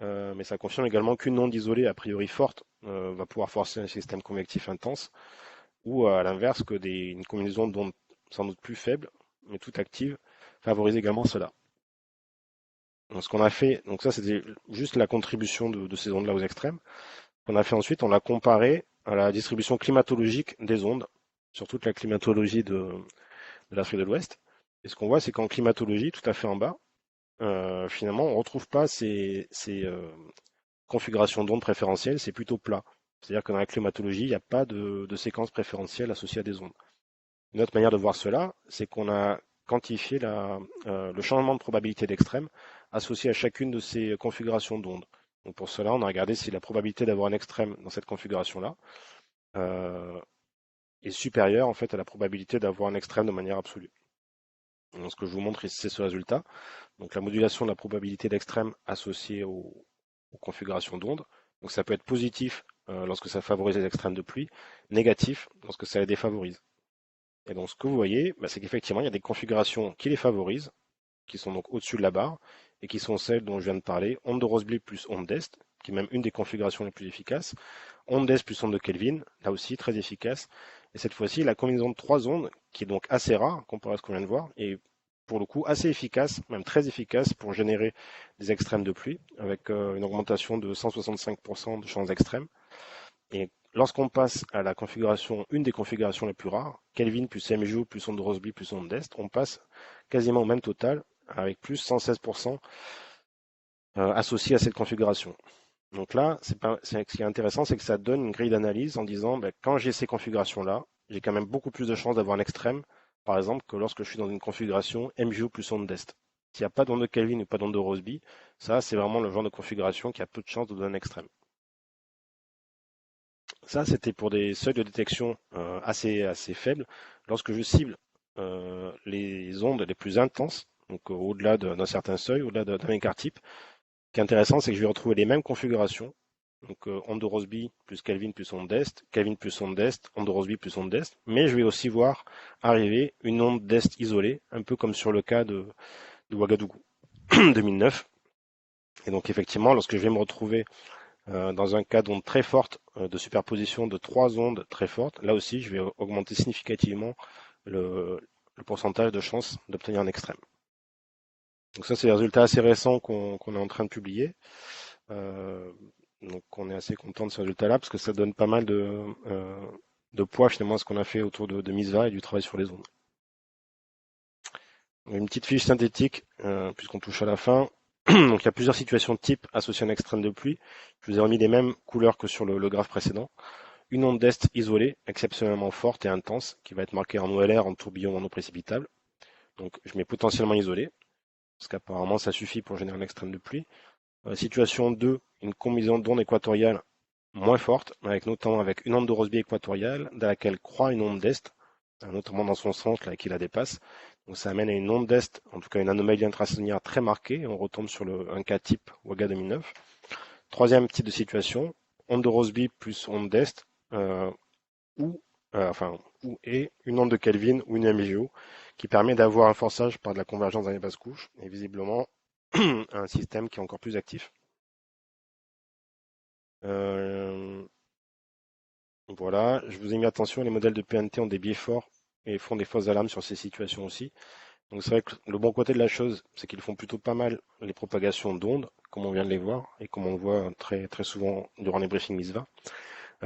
Mais ça confirme également qu'une onde isolée a priori forte va pouvoir forcer un système convectif intense, ou à l'inverse que une combinaison d'ondes sans doute plus faibles, mais toutes actives, favorise également cela. Donc ce qu'on a fait, donc ça c'était juste la contribution de ces ondes-là aux extrêmes. Ce qu'on a fait ensuite, on l'a comparé à la distribution climatologique des ondes sur toute la climatologie de l'Afrique de l'Ouest. Et ce qu'on voit, c'est qu'en climatologie, tout à fait en bas, finalement, on ne retrouve pas ces configurations d'ondes préférentielles, c'est plutôt plat. C'est-à-dire que dans la climatologie, il n'y a pas de séquence préférentielle associée à des ondes. Une autre manière de voir cela, c'est qu'on a quantifié le changement de probabilité d'extrême associé à chacune de ces configurations d'ondes. Donc pour cela, on a regardé si la probabilité d'avoir un extrême dans cette configuration-là euh, est supérieure en fait à la probabilité d'avoir un extrême de manière absolue. Donc ce que je vous montre ici, c'est ce résultat. Donc la modulation de la probabilité d'extrême associée aux configurations d'ondes. Donc ça peut être positif lorsque ça favorise les extrêmes de pluie, négatif lorsque ça les défavorise. Et donc ce que vous voyez, c'est qu'effectivement, il y a des configurations qui les favorisent, qui sont donc au-dessus de la barre, et qui sont celles dont je viens de parler, onde de Rossby plus onde d'Est, qui est même une des configurations les plus efficaces, onde d'Est plus onde de Kelvin, là aussi très efficace, et cette fois-ci, la combinaison de trois ondes, qui est donc assez rare, comparé à ce qu'on vient de voir, et pour le coup assez efficace, même très efficace pour générer des extrêmes de pluie, avec une augmentation de 165% de chances extrêmes. Et lorsqu'on passe à la configuration, une des configurations les plus rares, Kelvin plus MJO plus onde de Rossby plus onde d'Est, on passe quasiment au même total, avec plus 116% associé à cette configuration. Donc là, ce qui est intéressant, c'est que ça donne une grille d'analyse en disant, quand j'ai ces configurations-là, j'ai quand même beaucoup plus de chances d'avoir un extrême, par exemple, que lorsque je suis dans une configuration MJO plus onde d'Est. S'il n'y a pas d'onde de Kelvin ou pas d'onde de Rossby, ça, c'est vraiment le genre de configuration qui a peu de chances de donner un extrême. Ça, c'était pour des seuils de détection assez faibles. Lorsque je cible les ondes les plus intenses, donc au-delà d'un certain seuil, au-delà d'un écart type, ce qui est intéressant, c'est que je vais retrouver les mêmes configurations. Donc onde de Rossby plus Kelvin plus onde d'Est, Kelvin plus onde d'Est, onde de Rossby plus onde d'Est, mais je vais aussi voir arriver une onde d'Est isolée, un peu comme sur le cas de Ouagadougou 2009. Et donc effectivement, lorsque je vais me retrouver dans un cas d'onde très forte, de superposition de trois ondes très fortes, là aussi, je vais augmenter significativement le pourcentage de chances d'obtenir un extrême. Donc ça, c'est les résultats assez récents qu'on est en train de publier. Donc on est assez content de ce résultat-là parce que ça donne pas mal de poids finalement à ce qu'on a fait autour de MISVA et du travail sur les ondes. Une petite fiche synthétique, puisqu'on touche à la fin. Donc il y a plusieurs situations de type associées à un extrême de pluie. Je vous ai remis les mêmes couleurs que sur le graphe précédent. Une onde d'est isolée, exceptionnellement forte et intense, qui va être marquée en OLR, en tourbillon non précipitable. Donc je mets potentiellement isolé, parce qu'apparemment ça suffit pour générer un extrême de pluie. Situation 2, une combinaison d'ondes équatoriales moins forte, notamment avec une onde de Rossby équatoriale, dans laquelle croît une onde d'est, notamment dans son centre là, qui la dépasse. Donc ça amène à une onde d'est, en tout cas une anomalie intrasonière très marquée, et on retombe sur un cas type Waga 2009. Troisième type de situation, onde de Rossby plus onde d'est, ou et une onde de Kelvin ou une MJO, qui permet d'avoir un forçage par de la convergence dans les basses couches, et visiblement un système qui est encore plus actif. Voilà, je vous ai mis attention, les modèles de PNT ont des biais forts et font des fausses alarmes sur ces situations aussi. Donc c'est vrai que le bon côté de la chose, c'est qu'ils font plutôt pas mal les propagations d'ondes, comme on vient de les voir, et comme on le voit très, très souvent durant les briefings MISVA.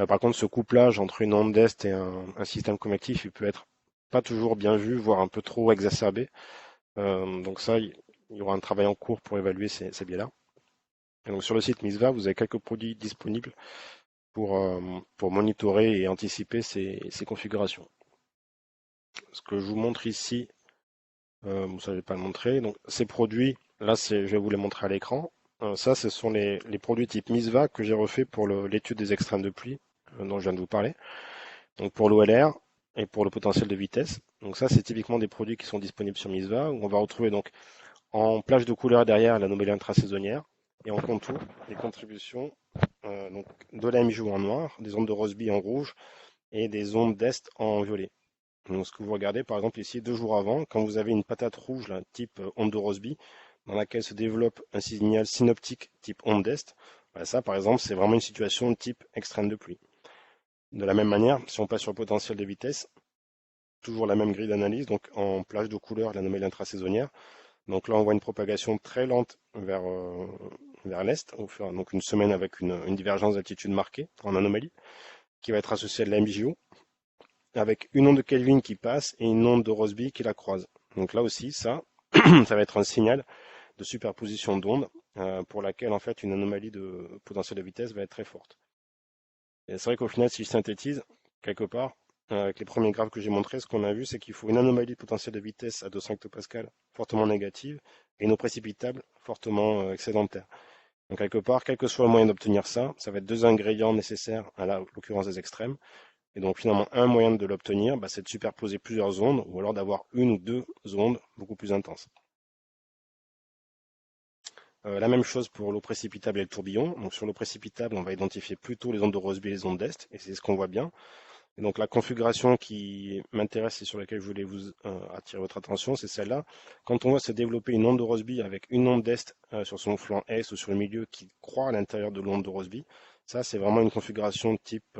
Par contre, ce couplage entre une onde d'est et un système convectif, il peut être pas toujours bien vu, voire un peu trop exacerbé. Donc ça, il y aura un travail en cours pour évaluer ces biais-là. Et donc sur le site Misva, vous avez quelques produits disponibles pour monitorer et anticiper ces configurations. Ce que je vous montre ici, ça je vais pas le montrer. Donc ces produits, là je vais vous les montrer à l'écran. Ça, ce sont les produits type Misva que j'ai refait pour l'étude des extrêmes de pluie dont je viens de vous parler. Donc pour l'OLR et pour le potentiel de vitesse. Donc ça, c'est typiquement des produits qui sont disponibles sur Misva, où on va retrouver donc en plage de couleur derrière l'anomalie intrasaisonnière et en contour les contributions donc de la MJU en noir, des ondes de Rossby en rouge et des ondes d'Est en violet. Donc ce que vous regardez par exemple ici 2 jours avant, quand vous avez une patate rouge là, type onde de Rossby, dans laquelle se développe un signal synoptique type onde d'Est, bah, ça par exemple c'est vraiment une situation de type extrême de pluie. De la même manière, si on passe sur le potentiel de vitesse, toujours la même grille d'analyse, donc en plage de couleur, l'anomalie intrasaisonnière. Donc là, on voit une propagation très lente vers l'est, donc une semaine avec une divergence d'altitude marquée en anomalie, qui va être associée à de la MJO, avec une onde de Kelvin qui passe et une onde de Rossby qui la croise. Donc là aussi, ça va être un signal de superposition d'ondes pour laquelle en fait une anomalie de potentiel de vitesse va être très forte. Et c'est vrai qu'au final, si je synthétise, quelque part, avec les premiers graphes que j'ai montrés, ce qu'on a vu, c'est qu'il faut une anomalie de potentiel de vitesse à 200 hectopascales fortement négative et une eau précipitable fortement excédentaire. Donc quelque part, quel que soit le moyen d'obtenir ça, ça va être 2 ingrédients nécessaires à l'occurrence des extrêmes. Et donc finalement, un moyen de l'obtenir, c'est de superposer plusieurs ondes ou alors d'avoir une ou deux ondes beaucoup plus intenses. La même chose pour l'eau précipitable et le tourbillon. Donc sur l'eau précipitable, on va identifier plutôt les ondes de Rossby et les ondes d'Est, et c'est ce qu'on voit bien. Et donc la configuration qui m'intéresse et sur laquelle je voulais vous attirer votre attention, c'est celle-là. Quand on voit se développer une onde de Rossby avec une onde d'Est sur son flanc Est ou sur le milieu qui croît à l'intérieur de l'onde de Rossby, ça c'est vraiment une configuration de type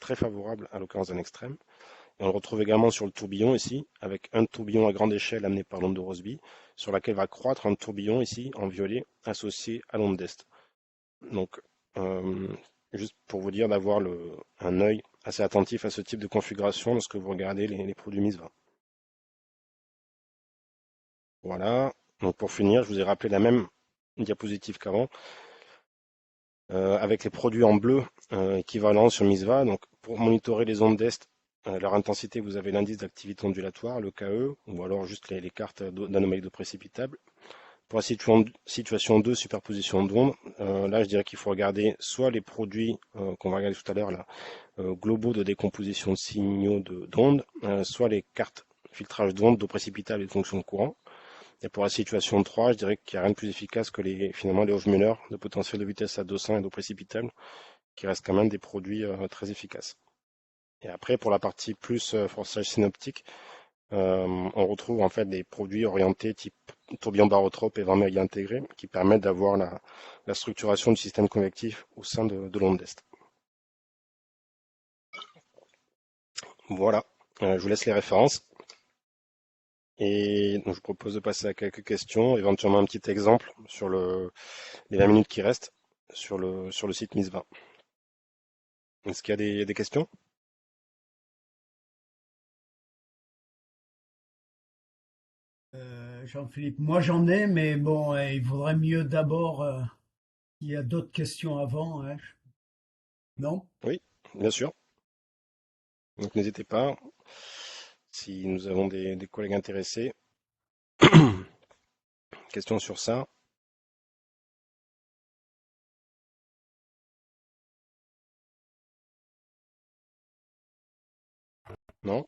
très favorable à l'occurrence d'un extrême. Et on le retrouve également sur le tourbillon ici, avec un tourbillon à grande échelle amené par l'onde de Rossby, sur laquelle va croître un tourbillon ici en violet associé à l'onde d'Est. Donc, juste pour vous dire d'avoir un œil assez attentif à ce type de configuration lorsque vous regardez les produits Misva. Voilà. Donc pour finir, je vous ai rappelé la même diapositive qu'avant, avec les produits en bleu équivalents sur Misva. Donc pour monitorer les ondes d'Est, leur intensité, vous avez l'indice d'activité ondulatoire, le KE, ou alors juste les cartes d'anomalies de précipitable. Pour la situation 2, superposition d'ondes, là je dirais qu'il faut regarder soit les produits qu'on va regarder tout à l'heure, là, globaux de décomposition de signaux d'ondes, soit les cartes filtrage d'ondes, d'eau précipitable et de fonction de courant. Et pour la situation 3, je dirais qu'il n'y a rien de plus efficace que finalement les Hofmüller de potentiel de vitesse à 200 et d'eau précipitable, qui restent quand même des produits très efficaces. Et après, pour la partie plus forçage synoptique, on retrouve en fait des produits orientés type tourbillon barotrope et vent méridien intégré qui permettent d'avoir la structuration du système convectif au sein de l'onde d'Est. Voilà, je vous laisse les références. Et donc, je vous propose de passer à quelques questions, éventuellement un petit exemple sur les 20 minutes qui restent sur le site Misva. Est-ce qu'il y a des questions? Jean-Philippe, moi j'en ai, mais bon, il vaudrait mieux d'abord, il y a d'autres questions avant, hein, non? Oui, bien sûr. Donc n'hésitez pas, si nous avons des collègues intéressés. Questions sur ça? Non?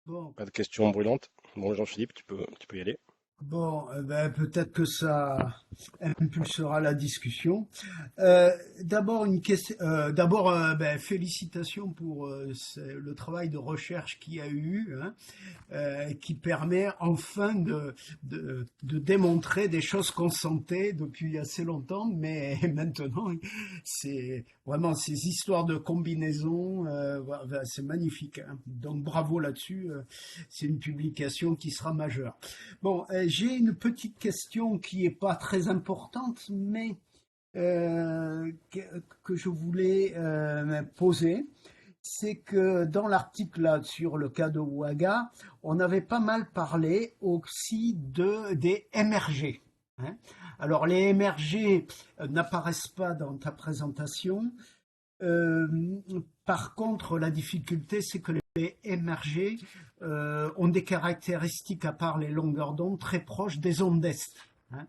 Bon, Pas de questions brûlantes? Bon, Jean-Philippe, tu peux y aller. bon, ben, peut-être que ça impulsera la discussion. D'abord une question. D'abord, ben, félicitations pour le travail de recherche qu'il y a eu, hein, qui permet enfin de démontrer des choses qu'on sentait depuis assez longtemps, mais maintenant, c'est vraiment ces histoires de combinaisons, voilà, c'est magnifique, hein. Donc bravo là-dessus, c'est une publication qui sera majeure. Bon, j'ai une petite question qui est pas très importante, mais que je voulais poser. C'est que dans l'article là sur le cas de Ouaga, on avait pas mal parlé aussi des MRG, hein. Alors les MRG n'apparaissent pas dans ta présentation. Euh, Par contre, la difficulté, c'est que les MRG ont des caractéristiques, à part les longueurs d'onde, très proches des ondes d'Est, hein.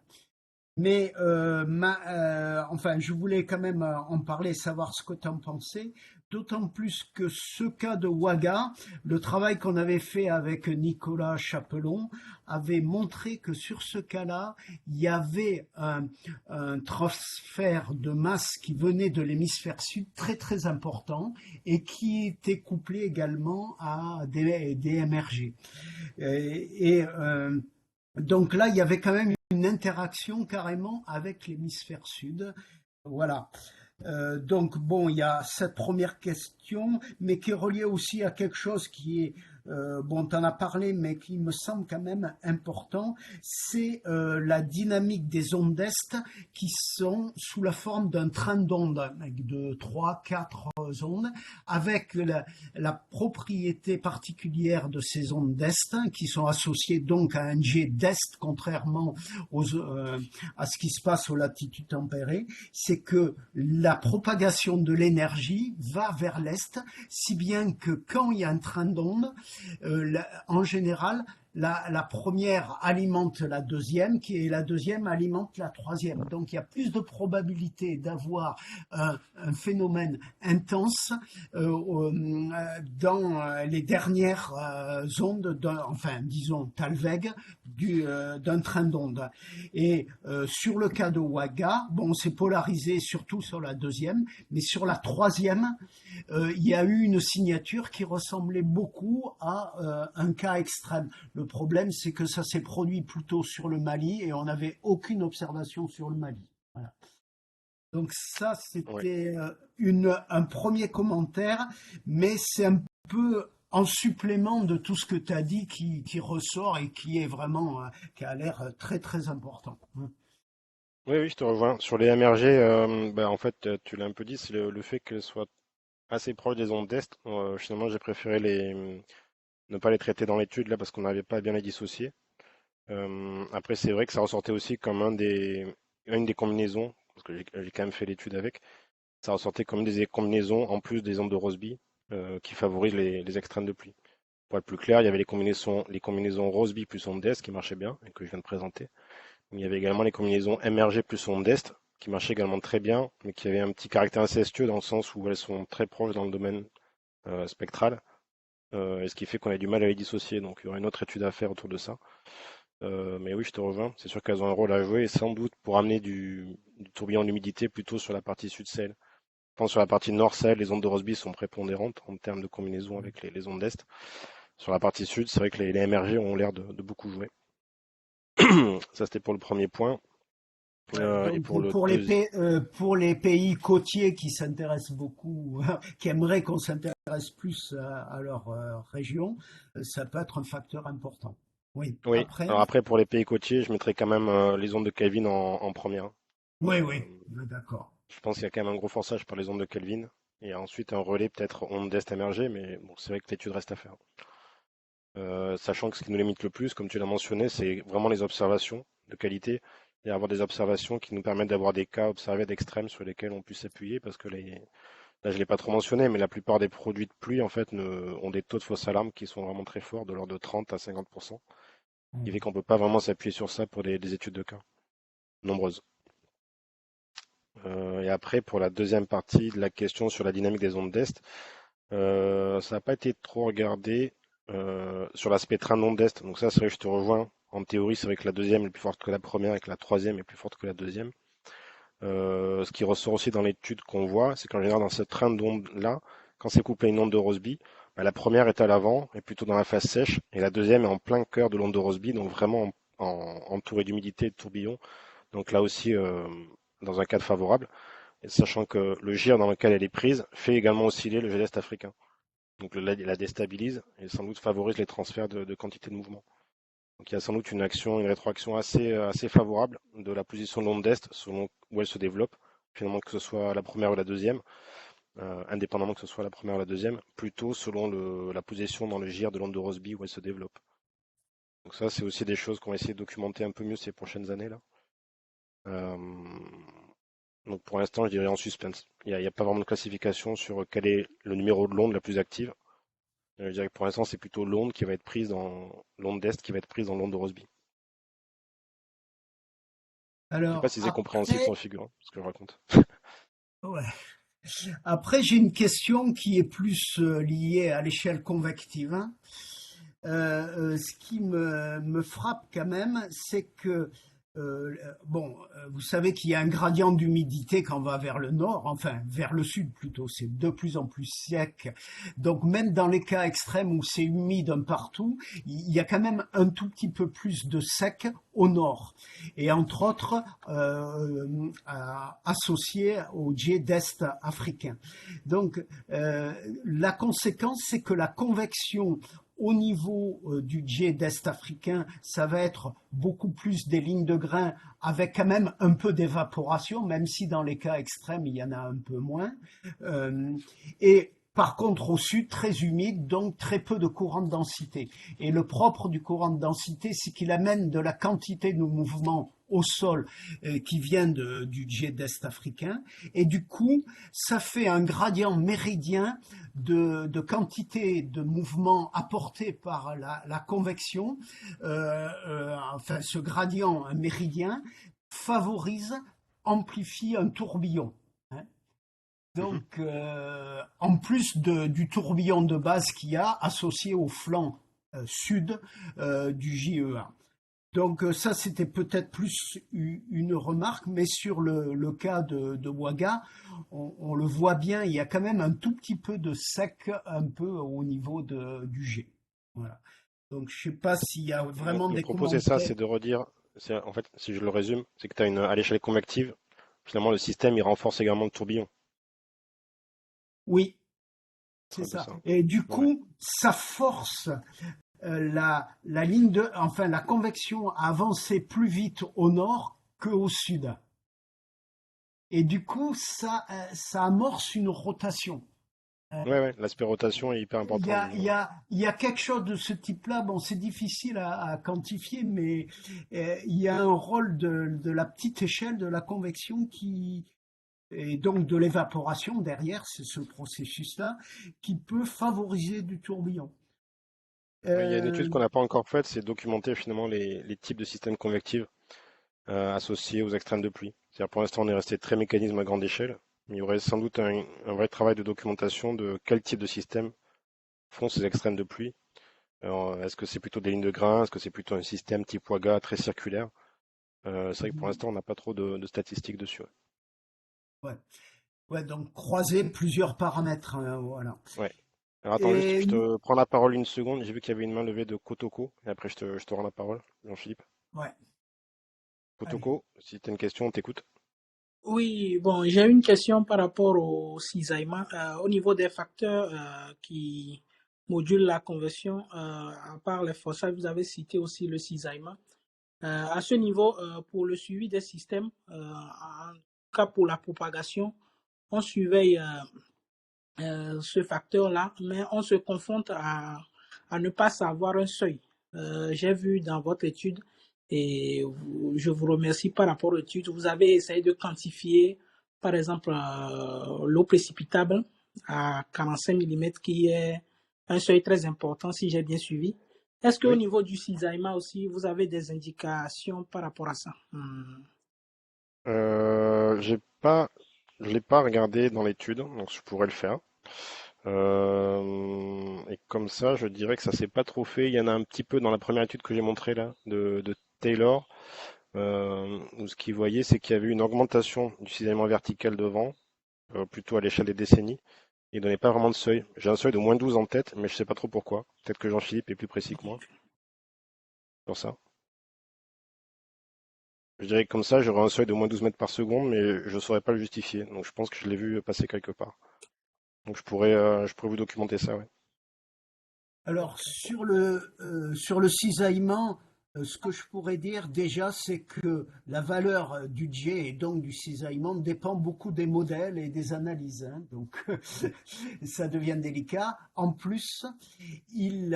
Mais enfin, je voulais quand même en parler, savoir ce que tu en pensais. D'autant plus que ce cas de Ouaga, le travail qu'on avait fait avec Nicolas Chapelon avait montré que sur ce cas-là, il y avait un transfert de masse qui venait de l'hémisphère sud très très important et qui était couplé également à des MRG. Donc là, il y avait quand même une interaction carrément avec l'hémisphère sud. Voilà. Donc bon, il y a cette première question, mais qui est reliée aussi à quelque chose qui est, bon, tu en as parlé, mais qui me semble quand même important, c'est la dynamique des ondes d'Est qui sont sous la forme d'un train d'ondes, avec de 3, 4 ondes, avec la propriété particulière de ces ondes d'Est, qui sont associées donc à un jet d'Est, contrairement à ce qui se passe aux latitudes tempérées, c'est que la propagation de l'énergie va vers l'est, si bien que quand il y a un train d'onde, en général, la première alimente la deuxième, et la deuxième alimente la troisième. Donc il y a plus de probabilité d'avoir un phénomène intense dans les dernières ondes, enfin disons Talweg, d'un train d'onde. Et sur le cas de Ouaga, bon, c'est polarisé surtout sur la deuxième, mais sur la troisième, il y a eu une signature qui ressemblait beaucoup à un cas extrême. Le problème, c'est que ça s'est produit plutôt sur le Mali et on n'avait aucune observation sur le Mali. Voilà. Donc ça, Oui. c'était un premier commentaire, mais c'est un peu en supplément de tout ce que tu as dit qui ressort et qui est vraiment, qui a l'air très très important. Oui, oui, je te rejoins. Sur les MRG, en fait, tu l'as un peu dit, c'est le fait qu'elles soient assez proches des ondes d'Est. Finalement, j'ai préféré ne pas les traiter dans l'étude là parce qu'on n'avait pas à bien les dissocier. Après, c'est vrai que ça ressortait aussi comme une des combinaisons, parce que j'ai quand même fait l'étude avec, ça ressortait comme des combinaisons en plus des ondes de Rossby qui favorisent les extrêmes de pluie. Pour être plus clair, il y avait les combinaisons Rossby plus ondes d'Est qui marchaient bien et que je viens de présenter. Il y avait également les combinaisons MRG plus ondes d'Est qui marchaient également très bien, mais qui avaient un petit caractère incestueux dans le sens où elles sont très proches dans le domaine spectral, et ce qui fait qu'on a du mal à les dissocier. Donc il y aura une autre étude à faire autour de ça. Mais oui, je te rejoins. C'est sûr qu'elles ont un rôle à jouer, et sans doute pour amener du tourbillon d'humidité plutôt sur la partie sud Sahel. Je pense sur la partie nord Sahel, les ondes de Rossby sont prépondérantes en termes de combinaison avec les ondes d'Est. Sur la partie sud, c'est vrai que les MRG ont l'air de beaucoup jouer. Ça, c'était pour le premier point. Ouais, Et donc pour le deuxième. pour les pays côtiers qui s'intéressent beaucoup, qui aimeraient qu'on s'intéresse plus à leur région, ça peut être un facteur important. Oui, Oui, après, alors après, pour les pays côtiers, je mettrais quand même les ondes de Kelvin en premier, hein. oui, Euh, oui, d'accord. je pense qu'il y a quand même un gros forçage par les ondes de Kelvin. Et ensuite, un relais peut-être ondes d'Est émergées, mais bon, c'est vrai que l'étude reste à faire. Sachant que ce qui nous limite le plus, comme tu l'as mentionné, c'est vraiment les observations de qualité et avoir des observations qui nous permettent d'avoir des cas observés d'extrêmes sur lesquels on puisse s'appuyer parce que là, je l'ai pas trop mentionné, mais la plupart des produits de pluie, en fait, ont des taux de fausse alarme qui sont vraiment très forts, de l'ordre de 30 à 50%. Ce qui fait qu'on peut pas vraiment s'appuyer sur ça pour des études de cas nombreuses. Et après, pour la deuxième partie de la question sur la dynamique des ondes d'est, ça n'a pas été trop regardé sur l'aspect train d'onde d'est. Donc ça, c'est vrai que je te rejoins. En théorie, c'est vrai que la deuxième est plus forte que la première et que la troisième est plus forte que la deuxième. Ce qui ressort aussi dans l'étude qu'on voit, c'est qu'en général, dans ce train d'onde-là, quand c'est couplé à une onde de Rossby, bah, la première est à l'avant, est plutôt dans la phase sèche, et la deuxième est en plein cœur de l'onde de Rossby, donc vraiment entourée d'humidité et de tourbillons. Donc là aussi, dans un cadre favorable, et sachant que le gir dans lequel elle est prise fait également osciller le geste africain. Donc la déstabilise et sans doute favorise les transferts de quantité de mouvement. Donc il y a sans doute une rétroaction assez favorable de la position de l'onde d'est selon où elle se développe, finalement que ce soit la première ou la deuxième, indépendamment que ce soit la première ou la deuxième, plutôt selon la position dans le gir de l'onde de Rossby où elle se développe. Donc ça, c'est aussi des choses qu'on va essayer de documenter un peu mieux ces prochaines années là. Euh, donc pour l'instant, je dirais en suspense. Il y a pas vraiment de classification sur quel est le numéro de l'onde la plus active. Je dirais que pour l'instant, c'est plutôt l'onde qui va être prise dans l'onde d'est qui va être prise dans l'onde de Rossby. Je sais pas Alors si c'est compréhensible après, sans figure, hein, ce que je raconte. ouais. Après, j'ai une question qui est plus liée à l'échelle convective, hein. Ce qui me frappe quand même, c'est que, bon, vous savez qu'il y a un gradient d'humidité quand on va vers le nord, enfin vers le sud plutôt, c'est de plus en plus sec. Donc même dans les cas extrêmes où c'est humide un partout, il y a quand même un tout petit peu plus de sec au nord. Et entre autres, associé au jet d'Est africain. Donc la conséquence, c'est que la convection au niveau du jet d'Est africain, ça va être beaucoup plus des lignes de grains avec quand même un peu d'évaporation, même si dans les cas extrêmes, il y en a un peu moins. Et par contre, au sud, très humide, donc très peu de courant de densité. Et le propre du courant de densité, c'est qu'il amène de la quantité de mouvement au sol qui vient du jet d'Est africain. Et du coup, ça fait un gradient méridien de quantité de mouvement apporté par la convection. Enfin, ce gradient méridien favorise, amplifie un tourbillon, hein. Mhm. Donc, en plus du tourbillon de base qu'il y a associé au flanc sud du JE1. Donc ça, c'était peut-être plus une remarque, mais sur le cas de Ouaga, on le voit bien, il y a quand même un tout petit peu de sec un peu au niveau du jet. Voilà. Donc je ne sais pas s'il y a vraiment Le des propos, c'est ça, commentaires. c'est de redire, en fait, si je le résume, c'est que tu as à l'échelle convective, finalement, le système, il renforce également le tourbillon. Oui, C'est c'est un peu ça. ça. Et du Ouais. coup, ça force la ligne enfin la convection à avancer plus vite au nord qu'au sud. Et du coup, ça amorce une rotation. Ouais, ouais, l'aspect rotation est hyper Il y important. a, il y a, il y a quelque chose de ce type-là. Bon, c'est difficile à quantifier, mais il y a un rôle de la petite échelle de la convection et donc de l'évaporation derrière, c'est ce processus-là, qui peut favoriser du tourbillon. Oui, il y a une étude Euh, qu'on n'a pas encore faite, c'est documenter finalement les types de systèmes convectifs associés aux extrêmes de pluie. C'est-à-dire pour l'instant, on est resté très mécanisme à grande échelle, mais il y aurait sans doute un vrai travail de documentation de quel type de système font ces extrêmes de pluie. Alors, est-ce que c'est plutôt des lignes de grains? Est-ce que c'est plutôt un système type Waga très circulaire? C'est vrai que pour l'instant, on n'a pas trop de statistiques dessus. ouais, ouais, donc croiser plusieurs paramètres, hein, voilà. Ouais. Alors attends juste, Et je te prends la parole une seconde. J'ai vu qu'il y avait une main levée de Kotoko, et après je te rends la parole, Jean-Philippe. ouais, allez. Kotoko, si tu as une question, on t'écoute. Oui, bon, j'ai une question par rapport au cisaillement. Au niveau des facteurs qui modulent la conversion, à part les phosphates, vous avez cité aussi le cisaillement. À ce niveau, pour le suivi des systèmes, en tout cas pour la propagation, on surveille ce facteur-là, mais on se confronte à ne pas savoir un seuil. J'ai vu dans votre étude, et je vous remercie par rapport à l'étude, vous avez essayé de quantifier, par exemple, l'eau précipitable à 45 mm, qui est un seuil très important, si j'ai bien suivi. Est-ce qu'au Oui. niveau du cisaillement aussi, vous avez des indications par rapport à ça? J'ai pas, je l'ai pas regardé dans l'étude, donc je pourrais le faire. Et comme ça, je dirais que ça s'est pas trop fait. Il y en a un petit peu dans la première étude que j'ai montrée là, de Taylor, où ce qu'il voyait, c'est qu'il y avait une augmentation du cisaillement vertical de vent, plutôt à l'échelle des décennies. Il donnait pas vraiment de seuil. J'ai un seuil de -12 en tête, mais je sais pas trop pourquoi. Peut-être que Jean-Philippe est plus précis que moi sur ça. Je dirais que comme ça, j'aurais un seuil de -12 mètres par seconde, mais je saurais pas le justifier. Donc je pense que je l'ai vu passer quelque part. Donc je pourrais vous documenter ça, ouais. Alors sur le cisaillement, ce que je pourrais dire déjà, c'est que la valeur du jet et donc du cisaillement dépend beaucoup des modèles et des analyses, hein. Donc ça devient délicat. En plus, il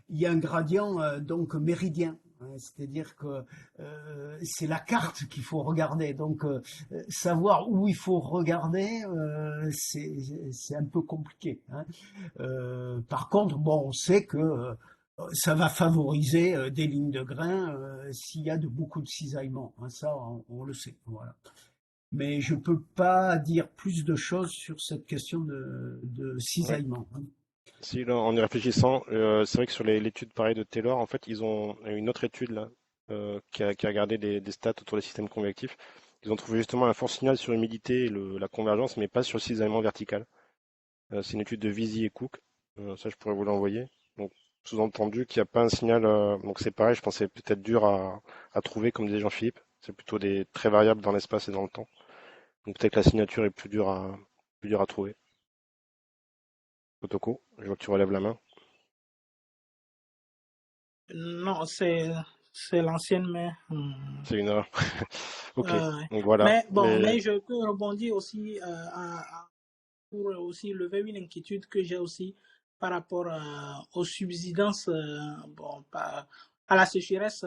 y a un gradient donc méridien. hein. C'est-à-dire que c'est la carte qu'il faut regarder. Donc, savoir où il faut regarder, c'est un peu compliqué, hein. Par contre, bon, on sait que ça va favoriser des lignes de grain s'il y a beaucoup de cisaillement, hein. Ça, on le sait. Voilà. Mais je peux pas dire plus de choses sur cette question de Ouais. cisaillement, hein. Si, là, en y réfléchissant, c'est vrai que sur l'étude pareille de Taylor, en fait, ils ont une autre étude là qui a regardé des stats autour des systèmes convectifs. Ils ont trouvé justement un fort signal sur l'humidité et la convergence, mais pas sur le cisaillement vertical. C'est une étude de Visi et Cook. Ça, je pourrais vous l'envoyer. Donc, sous-entendu qu'il n'y a pas un signal. Donc, c'est pareil, je pensais peut-être dur à trouver, comme disait Jean-Philippe. C'est plutôt des très variables dans l'espace et dans le temps. Donc, peut-être que la signature est plus dure à trouver. Otoko, je vois que tu relèves la main. Non, c'est l'ancienne, mais C'est une erreur. Ok, ouais. donc voilà. Mais bon, Mais mais je peux rebondir aussi pour aussi lever une inquiétude que j'ai aussi par rapport aux subsidences, bon, à la sécheresse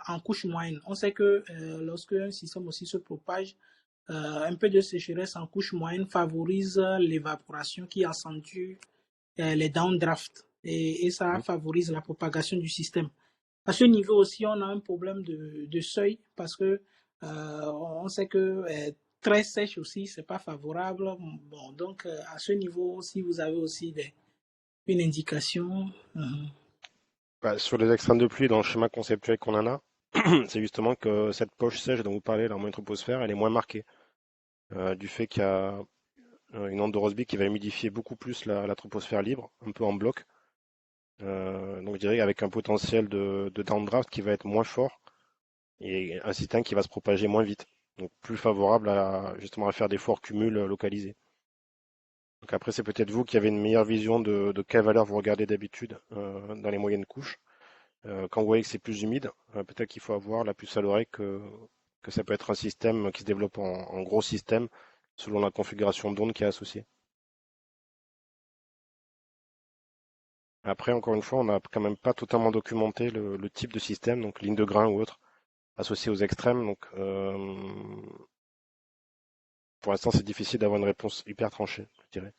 en couche moyenne. On sait que lorsque un système aussi se propage, un peu de sécheresse en couche moyenne favorise l'évaporation qui accentue les downdrafts et ça favorise la propagation du système. À ce niveau aussi, on a un problème de seuil parce que on sait que très sèche aussi, c'est pas favorable. Bon, donc à ce niveau, si vous avez aussi une indication. sur les extrêmes de pluie, dans le schéma conceptuel qu'on en a, c'est justement que cette poche sèche dont vous parlez, la moyenne troposphère, elle est moins marquée. Du fait qu'il y a une onde de Rossby qui va humidifier beaucoup plus la troposphère libre, un peu en bloc. Donc je dirais avec un potentiel de downdraft qui va être moins fort et un système qui va se propager moins vite. Donc plus favorable justement à faire des forts cumuls localisés. Donc après c'est peut-être vous qui avez une meilleure vision de quelle valeur vous regardez d'habitude dans les moyennes couches. Quand vous voyez que c'est plus humide, peut-être qu'il faut avoir la puce à l'oreille que ça peut être un système qui se développe en gros système selon la configuration d'onde qui est associée. Après, encore une fois, on n'a quand même pas totalement documenté le type de système, donc ligne de grain ou autre, associé aux extrêmes. Donc, pour l'instant, c'est difficile d'avoir une réponse hyper tranchée, je dirais.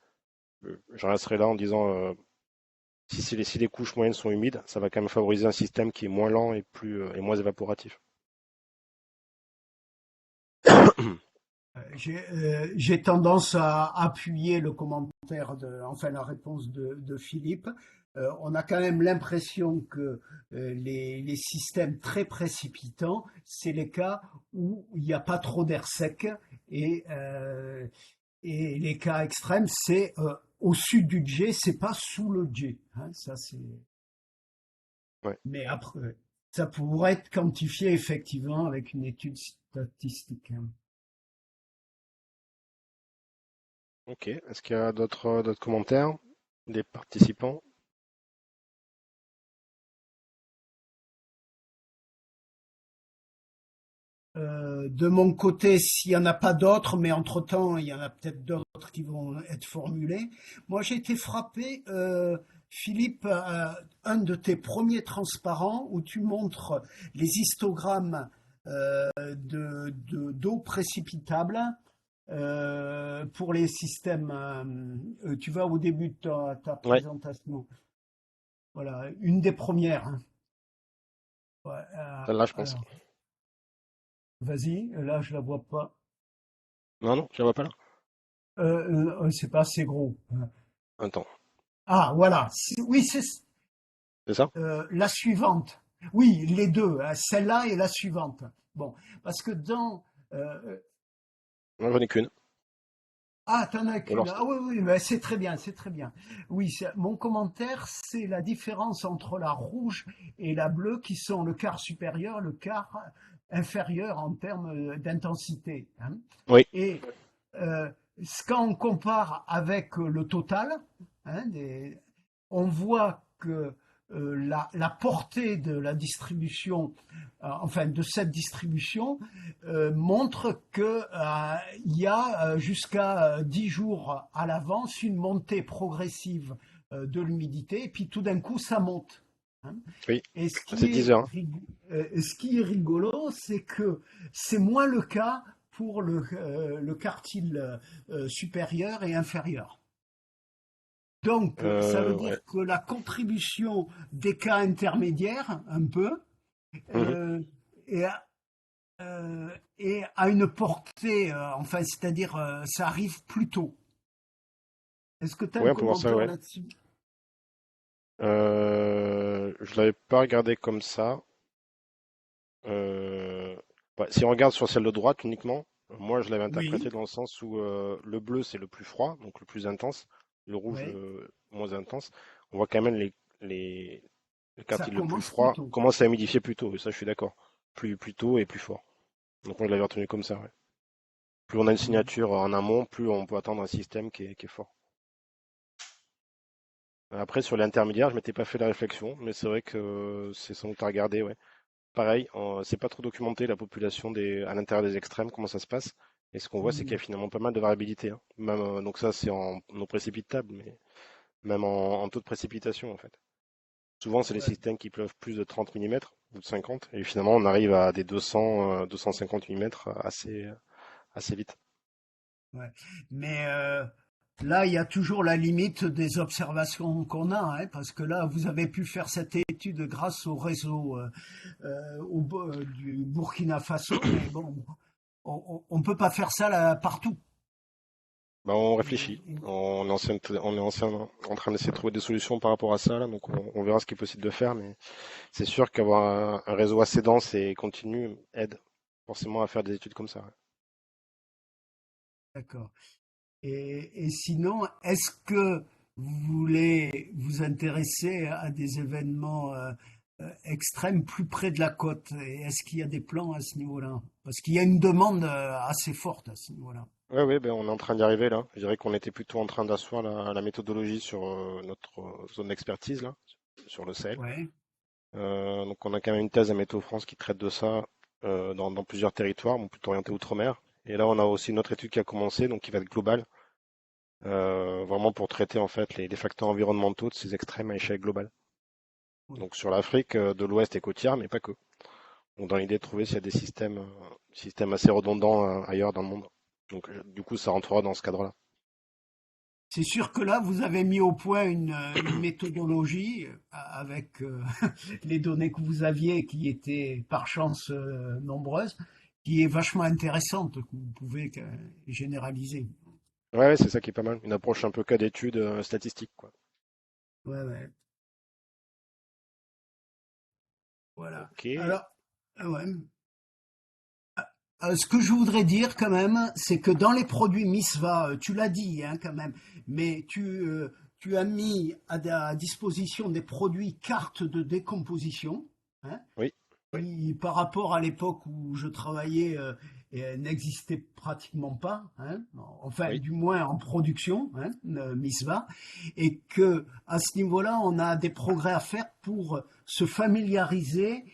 Je resterai là en disant, si les couches moyennes sont humides, ça va quand même favoriser un système qui est moins lent et moins évaporatif. J'ai tendance à appuyer le commentaire enfin la réponse de Philippe. On a quand même l'impression que les systèmes très précipitants, c'est les cas où il n'y a pas trop d'air sec et, euh, et les cas extrêmes, c'est au sud du jet, c'est pas sous le jet, hein, ça c'est. Ouais. Mais après, ça pourrait être quantifié effectivement avec une étude statistique, hein. Ok. Est-ce qu'il y a d'autres commentaires des participants? De mon côté, s'il n'y en a pas d'autres, mais entre-temps, il y en a peut-être d'autres qui vont être formulés. Moi, j'ai été frappé, Philippe, un de tes premiers transparents où tu montres les histogrammes d'eau précipitable pour les systèmes. Tu vas au début de ta Ouais, présentation. Voilà, une des premières, hein. Ouais, celle-là, je pense. alors, vas-y, là, je la vois pas. Non, non, je la vois pas là. C'est pas assez gros. Attends, Ah, voilà. Oui, c'est c'est ça? la suivante. Oui, les deux, hein, celle-là et la suivante. Bon, parce que dans... Non, j'en ai qu'une. ah, t'en as Ou qu'une. alors, Ah oui, oui, mais c'est très bien, c'est très bien. Oui, mon commentaire, c'est la différence entre la rouge et la bleue qui sont le quart supérieur, le quart inférieur en termes d'intensité, hein. oui, Et euh, quand on compare avec le total, hein, on voit que la portée de la distribution, enfin de cette distribution, montre que il y a jusqu'à 10 jours à l'avance une montée progressive de l'humidité, et puis tout d'un coup ça monte. hein. Oui, Et c'est 10 heures, hein. ce qui est rigolo, c'est que c'est moins le cas pour le quartile supérieur et inférieur. Donc, ça veut Ouais. dire que la contribution des cas intermédiaires, un peu, Mhm. euh, est, et à une portée, enfin, c'est-à-dire, ça arrive plus tôt. Est-ce que tu as un Ouais, on peut voir ça, commentaire ouais. là-dessus? Je l'avais pas regardé comme ça. Euh, si on regarde sur celle de droite uniquement, moi je l'avais Oui, interprété dans le sens où le bleu c'est le plus froid, donc le plus intense, le rouge oui, le moins intense. On voit quand même les, le ça quartile le plus commence plus froid tôt. commence à humidifier plus tôt, et ça je suis d'accord. Plus tôt et plus fort. Donc moi je l'avais retenu comme ça, ouais. Plus on a une Mm. signature en amont, plus on peut attendre un système qui est fort. Après sur l'intermédiaire, je m'étais pas fait la réflexion, mais c'est vrai que c'est sans doute à regarder, ouais. Pareil, c'est pas trop documenté la population à l'intérieur des extrêmes, comment ça se passe. Et ce qu'on voit, c'est qu'il y Mm. a finalement pas mal de variabilité, hein. Même, donc ça, c'est en eau précipitable, mais même en taux de précipitation, en fait. Souvent, c'est des Ouais, systèmes qui pleuvent plus de 30 mm ou de 50, et finalement, on arrive à des 200, 250 mm assez vite. ouais. Mais là, il y a toujours la limite des observations qu'on a, hein, parce que là, vous avez pu faire cette étude grâce au réseau du Burkina Faso, mais bon, on ne peut pas faire ça là, partout. Bah, on Et- réfléchit. En train d'essayer de trouver des solutions par rapport à ça, là, donc on verra ce qui est possible de faire, mais c'est sûr qu'avoir un réseau assez dense et continu aide forcément à faire des études comme ça, ouais. D'accord. Et sinon, est-ce que vous voulez vous intéresser à des événements extrêmes plus près de la côte? Et est-ce qu'il y a des plans à ce niveau-là? Parce qu'il y a une demande assez forte à ce niveau-là. Ouais, ouais, ben on est en train d'y arriver là. Je dirais qu'on était plutôt en train d'asseoir la méthodologie sur notre zone d'expertise là, sur le Sahel. Ouais, Donc on a quand même une thèse à Météo France qui traite de ça dans plusieurs territoires, bon, plutôt orienté outre-mer. Et là on a aussi une autre étude qui a commencé, donc qui va être globale, vraiment pour traiter en fait les facteurs environnementaux de ces extrêmes à échelle globale. ouais. Donc sur l'Afrique de l'Ouest et côtière, mais pas que. Donc dans l'idée de trouver s'il y a des systèmes assez redondants ailleurs dans le monde. Donc du coup ça rentrera dans ce cadre-là. C'est sûr que là, vous avez mis au point une méthodologie avec les données que vous aviez, qui étaient par chance nombreuses, qui est vachement intéressante, que vous pouvez généraliser. Ouais, ouais, c'est ça qui est pas mal. Une approche un peu cas d'étude statistique, quoi. Ouais, ouais, voilà. Ok. Alors, ouais. Ce que je voudrais dire quand même, c'est que dans les produits Misva, tu l'as dit hein, quand même, mais tu as mis à disposition des produits cartes de décomposition, hein, Oui, qui, par rapport à l'époque où je travaillais, n'existait pratiquement pas, hein, enfin oui. du moins en production, hein, Misva, et que à ce niveau-là, on a des progrès à faire pour se familiariser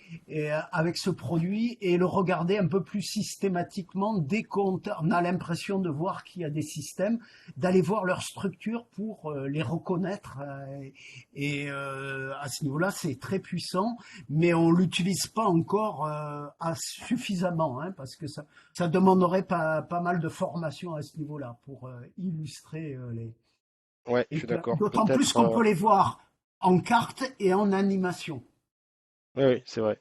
avec ce produit et le regarder un peu plus systématiquement dès qu'on a l'impression de voir qu'il y a des systèmes, d'aller voir leur structure pour les reconnaître. À ce niveau-là, c'est très puissant, mais on l'utilise pas encore suffisamment, hein, parce que ça demanderait pas mal de formation à ce niveau-là pour illustrer les. Ouais, je Et suis d'accord. d'autant plus Peut-être. qu'on peut les voir en carte et en animation. Oui, oui, c'est vrai.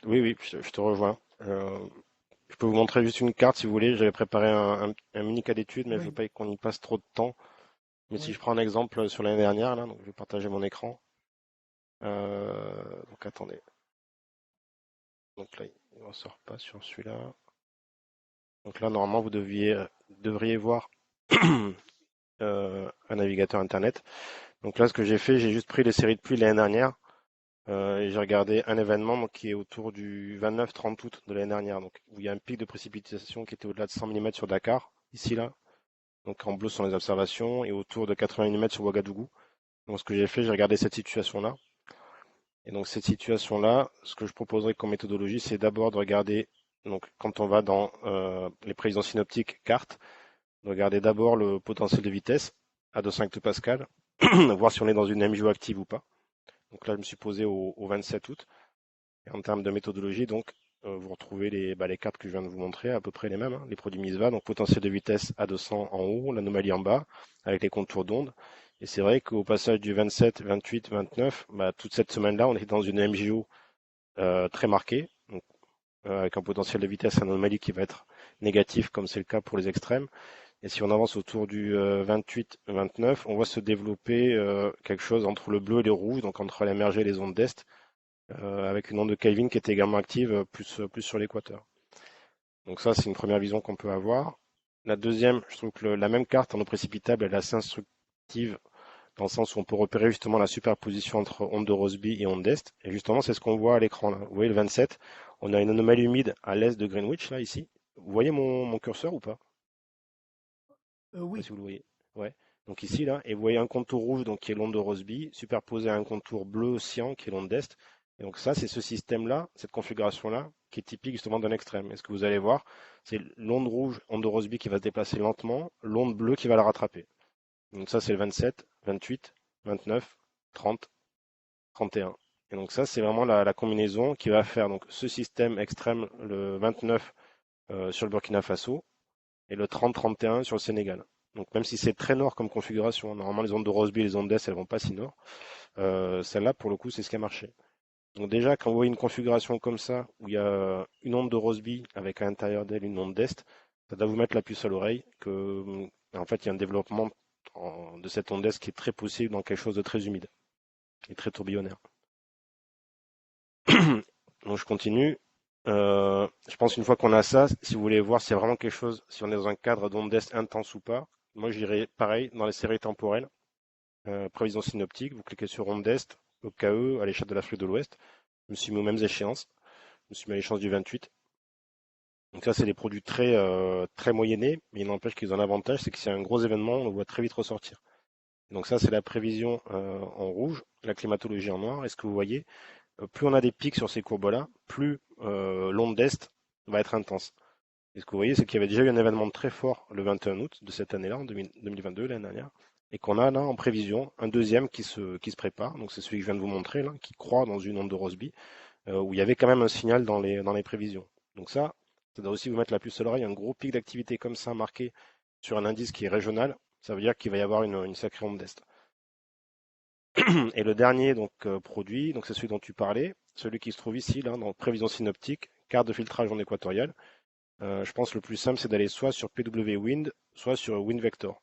Oui, oui, je te rejoins. Je peux vous montrer juste une carte si vous voulez. J'avais préparé un mini cas d'étude, mais je veux Oui, pas qu'on y passe trop de temps. Mais si je oui. prends un exemple sur l'année dernière, là, donc je vais partager mon écran. Donc attendez. Donc là, il ne ressort pas sur celui-là. Donc là, normalement, devriez voir un navigateur internet. Donc là, ce que j'ai fait, j'ai juste pris les séries de pluie l'année dernière et j'ai regardé un événement donc, qui est autour du 29-30 août de l'année dernière, donc où il y a un pic de précipitation qui était au-delà de 100 mm sur Dakar, ici là. Donc en bleu sont les observations et autour de 80 mm sur Ouagadougou. Donc ce que j'ai fait, j'ai regardé cette situation-là. Et donc cette situation-là, ce que je proposerais comme méthodologie, c'est d'abord de regarder, donc quand on va dans les prévisions synoptiques cartes, de regarder d'abord le potentiel de vitesse à 2,5 pascal voir si on est dans une MJO active ou pas. Donc là, je me suis posé au 27 août. Et en termes de méthodologie, donc, vous retrouvez les cartes que je viens de vous montrer, à peu près les mêmes, hein. Les produits MISVA, donc potentiel de vitesse à 200 en haut, l'anomalie en bas, avec les contours d'onde. Et c'est vrai qu'au passage du 27, 28, 29, toute cette semaine-là, on est dans une MJO très marquée, donc, avec un potentiel de vitesse anomalie qui va être négatif, comme c'est le cas pour les extrêmes. Et si on avance autour du 28-29, on voit se développer quelque chose entre le bleu et le rouge, donc entre l'émergé et les ondes d'est, avec une onde de Kelvin qui est également active plus sur l'équateur. Donc ça, c'est une première vision qu'on peut avoir. La deuxième, je trouve que la même carte en eau précipitable, elle est assez instructive dans le sens où on peut repérer justement la superposition entre onde de Rossby et onde d'est. Et justement, c'est ce qu'on voit à l'écran là. Vous voyez le 27, on a une anomalie humide à l'est de Greenwich, là, ici. Vous voyez mon curseur ou pas? Je sais pas Oui. si vous le voyez. Ouais. Donc ici, là, et vous voyez un contour rouge, donc qui est l'onde de Rossby, superposé à un contour bleu cyan, qui est l'onde d'est. Et donc ça, c'est ce système-là, cette configuration-là, qui est typique justement d'un extrême. Et ce que vous allez voir, c'est l'onde rouge, onde de Rossby qui va se déplacer lentement, l'onde bleue qui va la rattraper. Donc ça, c'est le 27, 28, 29, 30, 31. Et donc ça, c'est vraiment la combinaison qui va faire donc ce système extrême, le 29 sur le Burkina Faso, et le 30-31 sur le Sénégal. Donc même si c'est très nord comme configuration, normalement les ondes de Rossby et les ondes d'Est, elles vont pas si nord. Celle-là, pour le coup, c'est ce qui a marché. Donc déjà, quand vous voyez une configuration comme ça, où il y a une onde de Rossby avec à l'intérieur d'elle une onde d'Est, ça doit vous mettre la puce à l'oreille que en fait il y a un développement de cette onde d'Est qui est très possible dans quelque chose de très humide et très tourbillonnaire. Donc je continue. Je pense une fois qu'on a ça, si vous voulez voir s'il y a vraiment quelque chose, si on est dans un cadre d'onde d'est intense ou pas, moi j'irai pareil dans les séries temporelles, prévision synoptique, vous cliquez sur onde d'est, OKE, à l'échelle de l'Afrique de l'Ouest. Je me suis mis aux mêmes échéances. Je me suis mis à l'échéance du 28. Donc ça, c'est des produits très moyennés, mais il n'empêche qu'ils ont un avantage, c'est que s'il y a un gros événement, on le voit très vite ressortir. Donc ça, c'est la prévision en rouge, la climatologie en noir. Et ce que vous voyez, plus on a des pics sur ces courbes-là, plus l'onde d'est va être intense. Et ce que vous voyez, c'est qu'il y avait déjà eu un événement très fort le 21 août de cette année-là, en 2022, l'année dernière, et qu'on a là en prévision un deuxième qui se prépare. Donc c'est celui que je viens de vous montrer, là, qui croît dans une onde de Rossby, où il y avait quand même un signal dans les prévisions. Donc ça doit aussi vous mettre la puce à l'oreille. Un gros pic d'activité comme ça marqué sur un indice qui est régional, ça veut dire qu'il va y avoir une sacrée onde d'est. Et le dernier donc produit, donc c'est celui dont tu parlais, celui qui se trouve ici, là, dans prévision synoptique, carte de filtrage en équatorial. Je pense que le plus simple, c'est d'aller soit sur PW Wind, soit sur Wind Vector.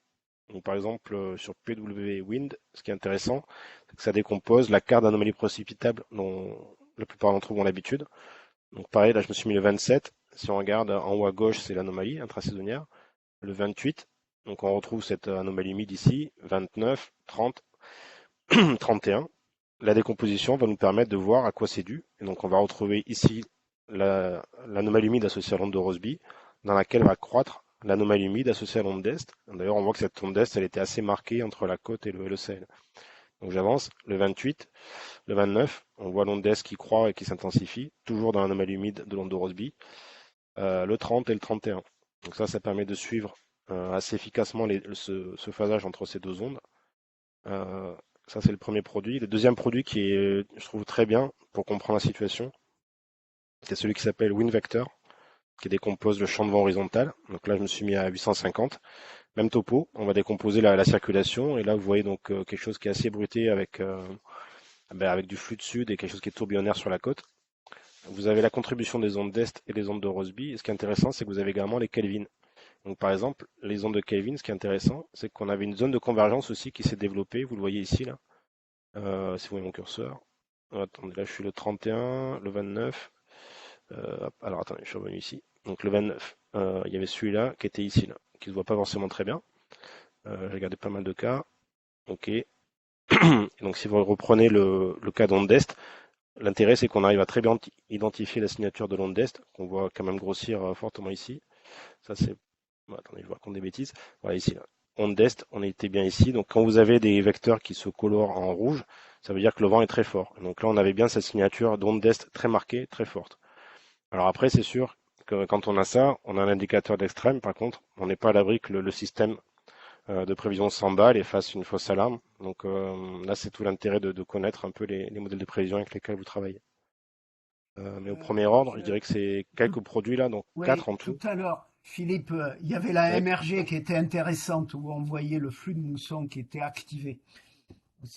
Donc, par exemple, sur PW Wind, ce qui est intéressant, c'est que ça décompose la carte d'anomalie précipitable dont la plupart d'entre vous ont l'habitude. Donc pareil, là je me suis mis le 27. Si on regarde en haut à gauche, c'est l'anomalie intrasaisonnière. Le 28, donc on retrouve cette anomalie humide ici, 29, 30, 31. La décomposition va nous permettre de voir à quoi c'est dû. Et donc on va retrouver ici l'anomalie humide associée à l'onde de Rossby, dans laquelle va croître l'anomalie humide associée à l'onde d'Est. D'ailleurs, on voit que cette onde d'Est, elle était assez marquée entre la côte et le Sahel. Donc j'avance, le 28, le 29, on voit l'onde d'Est qui croît et qui s'intensifie, toujours dans l'anomalie humide de l'onde de Rossby, le 30 et le 31. Donc ça permet de suivre assez efficacement ce phasage entre ces deux ondes. Ça, c'est le premier produit. Le deuxième produit qui est, je trouve, très bien pour comprendre la situation, c'est celui qui s'appelle Wind Vector, qui décompose le champ de vent horizontal. Donc là, je me suis mis à 850. Même topo, on va décomposer la circulation. Et là, vous voyez donc quelque chose qui est assez bruité avec du flux de sud et quelque chose qui est tourbillonnaire sur la côte. Vous avez la contribution des ondes d'Est et des ondes de Rossby. Et ce qui est intéressant, c'est que vous avez également les Kelvin. Donc par exemple, les ondes de Kelvin, ce qui est intéressant, c'est qu'on avait une zone de convergence aussi qui s'est développée. Vous le voyez ici, là. Si vous voyez mon curseur. Attendez, là je suis le 31, le 29. Alors attendez, je suis revenu ici. Donc le 29, il y avait celui-là qui était ici, là, qui ne se voit pas forcément très bien. J'ai regardé pas mal de cas. Ok. Et donc si vous reprenez le cas d'onde d'Est, l'intérêt c'est qu'on arrive à très bien identifier la signature de l'onde d'Est, qu'on voit quand même grossir fortement ici. Ça c'est. Bon, attendez, je vous raconte des bêtises. Voilà ici, là. Onde d'Est, on était bien ici. Donc quand vous avez des vecteurs qui se colorent en rouge, ça veut dire que le vent est très fort. Donc là on avait bien cette signature d'onde d'Est très marquée, très forte. Alors après c'est sûr que quand on a ça, on a un indicateur d'extrême. Par contre, on n'est pas à l'abri que le système de prévision sans balle et fasse une fausse alarme. Donc là, c'est tout l'intérêt de connaître un peu les modèles de prévision avec lesquels vous travaillez. Mais au premier ordre, je Je- dirais que c'est tout- quelques produits là, donc oui, quatre en tout tout. à l'heure, Philippe, il y avait la Oui, MRG qui était intéressante où on voyait le flux de mousson qui était activé.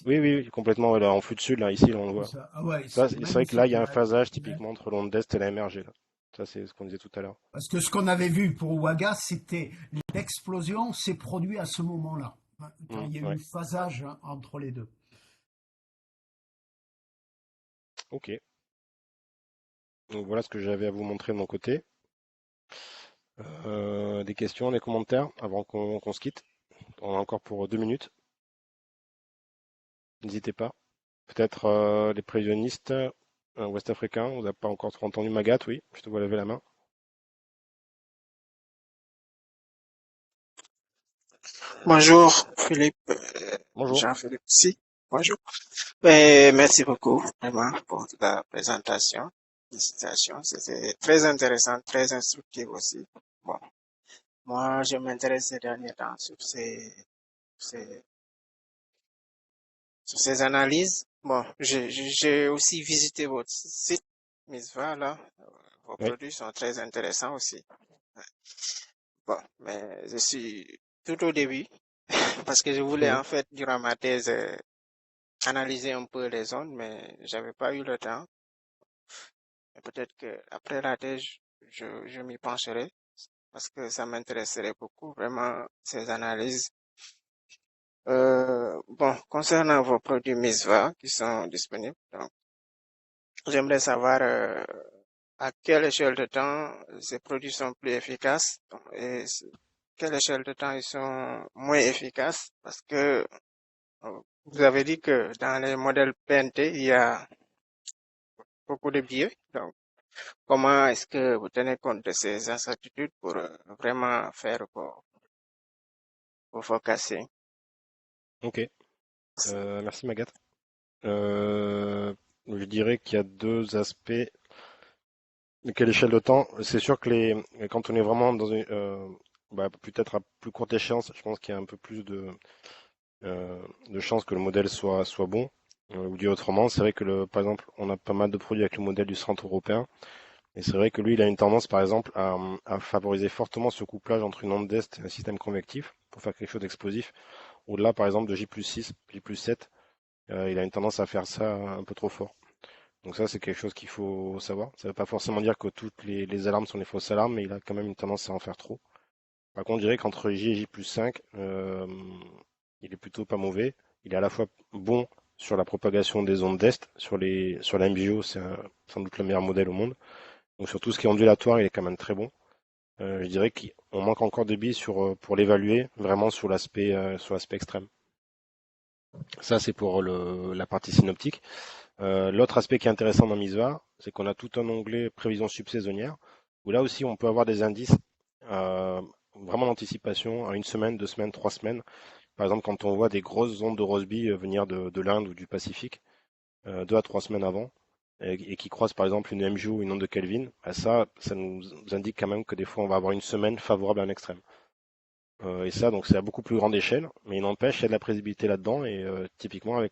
oui, oui, oui, complètement. Voilà, en flux de sud, là, ici, là, on le voit. Ça. Ah ouais, Ça, c'est c'est vrai que là, il magnifique. y a un phasage La- typiquement entre l'onde d'est et la MRG, là. Ça, c'est ce qu'on disait tout à l'heure. Parce que ce qu'on avait vu pour Ouaga, c'était l'explosion s'est produite à ce moment-là, hein, quand il y a eu Ouais, le phasage, hein, entre les deux. ok. Donc voilà ce que j'avais à vous montrer de mon côté. Des questions, des commentaires avant qu'on se quitte. On a encore pour 2 minutes. N'hésitez pas. Peut-être les prévisionnistes ouest-africains. Vous n'avez pas encore trop entendu Magat, oui. Je te vois lever la main. Bonjour Philippe, Bonjour. Jean-Philippe, si, bonjour. Et merci beaucoup vraiment pour la présentation. Félicitations, c'était très intéressant, très instructif aussi. Bon, moi je m'intéresse ces derniers temps ces, sur ces analyses. Bon, j'ai aussi visité votre site, Misva, là. Vos Oui. produits sont très intéressants aussi. Bon, mais je suis tout au début parce que je voulais en fait durant ma thèse analyser un peu les zones, mais j'avais pas eu le temps. Et peut-être que après la thèse, je m'y pencherai parce que ça m'intéresserait beaucoup, vraiment, ces analyses. Bon, concernant vos produits MISVA qui sont disponibles, donc, j'aimerais savoir à quelle échelle de temps ces produits sont plus efficaces et quelle échelle de temps ils sont moins efficaces parce que vous avez dit que dans les modèles PNT, il y a beaucoup de biais. Donc, comment est-ce que vous tenez compte de ces incertitudes pour vraiment faire vos forecasting? Ok. Merci Magat. Je dirais qu'il y a deux aspects. Quelle échelle de temps? C'est sûr que quand on est vraiment dans une, peut-être à plus courte échéance, je pense qu'il y a un peu plus de chances que le modèle soit bon. Ou dit autrement, c'est vrai que par exemple, on a pas mal de produits avec le modèle du centre européen. Et c'est vrai que lui, il a une tendance, par exemple, à favoriser fortement ce couplage entre une onde d'est et un système convectif pour faire quelque chose d'explosif. Au-delà, par exemple, de J+6, J+7, il a une tendance à faire ça un peu trop fort. Donc ça, c'est quelque chose qu'il faut savoir. Ça ne veut pas forcément dire que toutes les alarmes sont des fausses alarmes, mais il a quand même une tendance à en faire trop. Par contre, je dirais qu'entre J et J+5, il est plutôt pas mauvais. Il est à la fois bon sur la propagation des ondes d'est, sur la MJO, c'est sans doute le meilleur modèle au monde. Donc sur tout ce qui est ondulatoire, il est quand même très bon. Je dirais qu'on manque encore de billes pour l'évaluer vraiment sur l'aspect extrême. Ça, c'est pour la partie synoptique. L'autre aspect qui est intéressant dans Misva, c'est qu'on a tout un onglet prévision subsaisonnière, où là aussi on peut avoir des indices vraiment d'anticipation à 1 semaine, 2 semaines, 3 semaines. Par exemple, quand on voit des grosses ondes de Rossby venir de l'Inde ou du Pacifique, 2 à 3 semaines avant, et qui croisent par exemple une MJO ou une onde de Kelvin, bah ça nous indique quand même que des fois on va avoir une semaine favorable à un extrême. Et ça, donc c'est à beaucoup plus grande échelle, mais il n'empêche, il y a de la prévisibilité là-dedans, et typiquement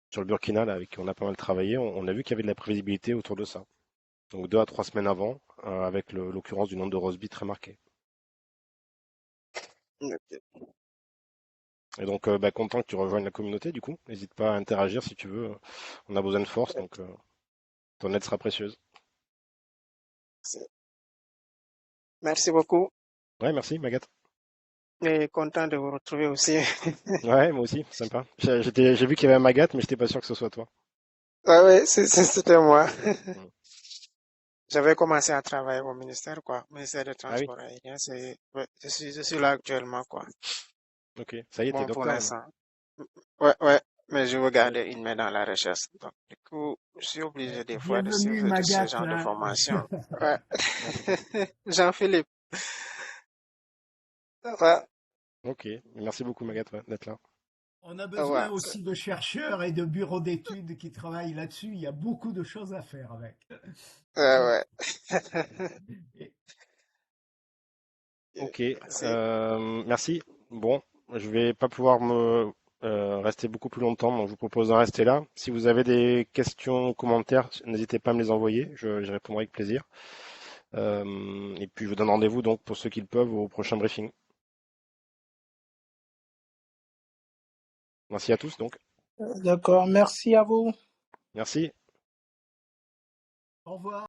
sur le Burkina, là, avec qui on a pas mal travaillé, on a vu qu'il y avait de la prévisibilité autour de ça. Donc 2 à 3 semaines avant, avec l'occurrence d'une onde de Rossby très marquée. Ok. Et donc, content que tu rejoignes la communauté, du coup. N'hésite pas à interagir si tu veux. On a besoin de force, donc ton aide sera précieuse. Merci beaucoup Ouais, merci, Magat. et content de vous retrouver aussi. Ouais, moi aussi, sympa. J'ai vu qu'il y avait un Magat, mais j'étais pas sûr que ce soit toi. Ah ouais, c'était moi. Mm. J'avais commencé à travailler au ministère, quoi, ministère des Ah oui, Transports aériens. Ouais, je suis là actuellement, quoi. ok. Ça y est, t'es Bon, pour docteur maintenant. l'instant. Ouais, ouais, mais je veux Ouais. garder une main dans la recherche. Donc, du coup, je suis obligé des fois de Bienvenue, suivre de ce Magat, genre de hein. formation. Ouais. Merci. Jean-Philippe, ça va? Ok, merci beaucoup, Magat, ouais, d'être là. On a Ouais, besoin aussi de chercheurs et de bureaux d'études qui travaillent là-dessus. Il y a beaucoup de choses à faire avec. ouais. Ok, Merci. merci. Bon, je vais pas pouvoir me rester beaucoup plus longtemps, donc je vous propose de rester là. Si vous avez des questions ou commentaires, n'hésitez pas à me les envoyer, je répondrai avec plaisir. Et puis je vous donne rendez-vous donc pour ceux qui le peuvent au prochain briefing. Merci à tous donc. D'accord, merci à vous. Merci. Au revoir.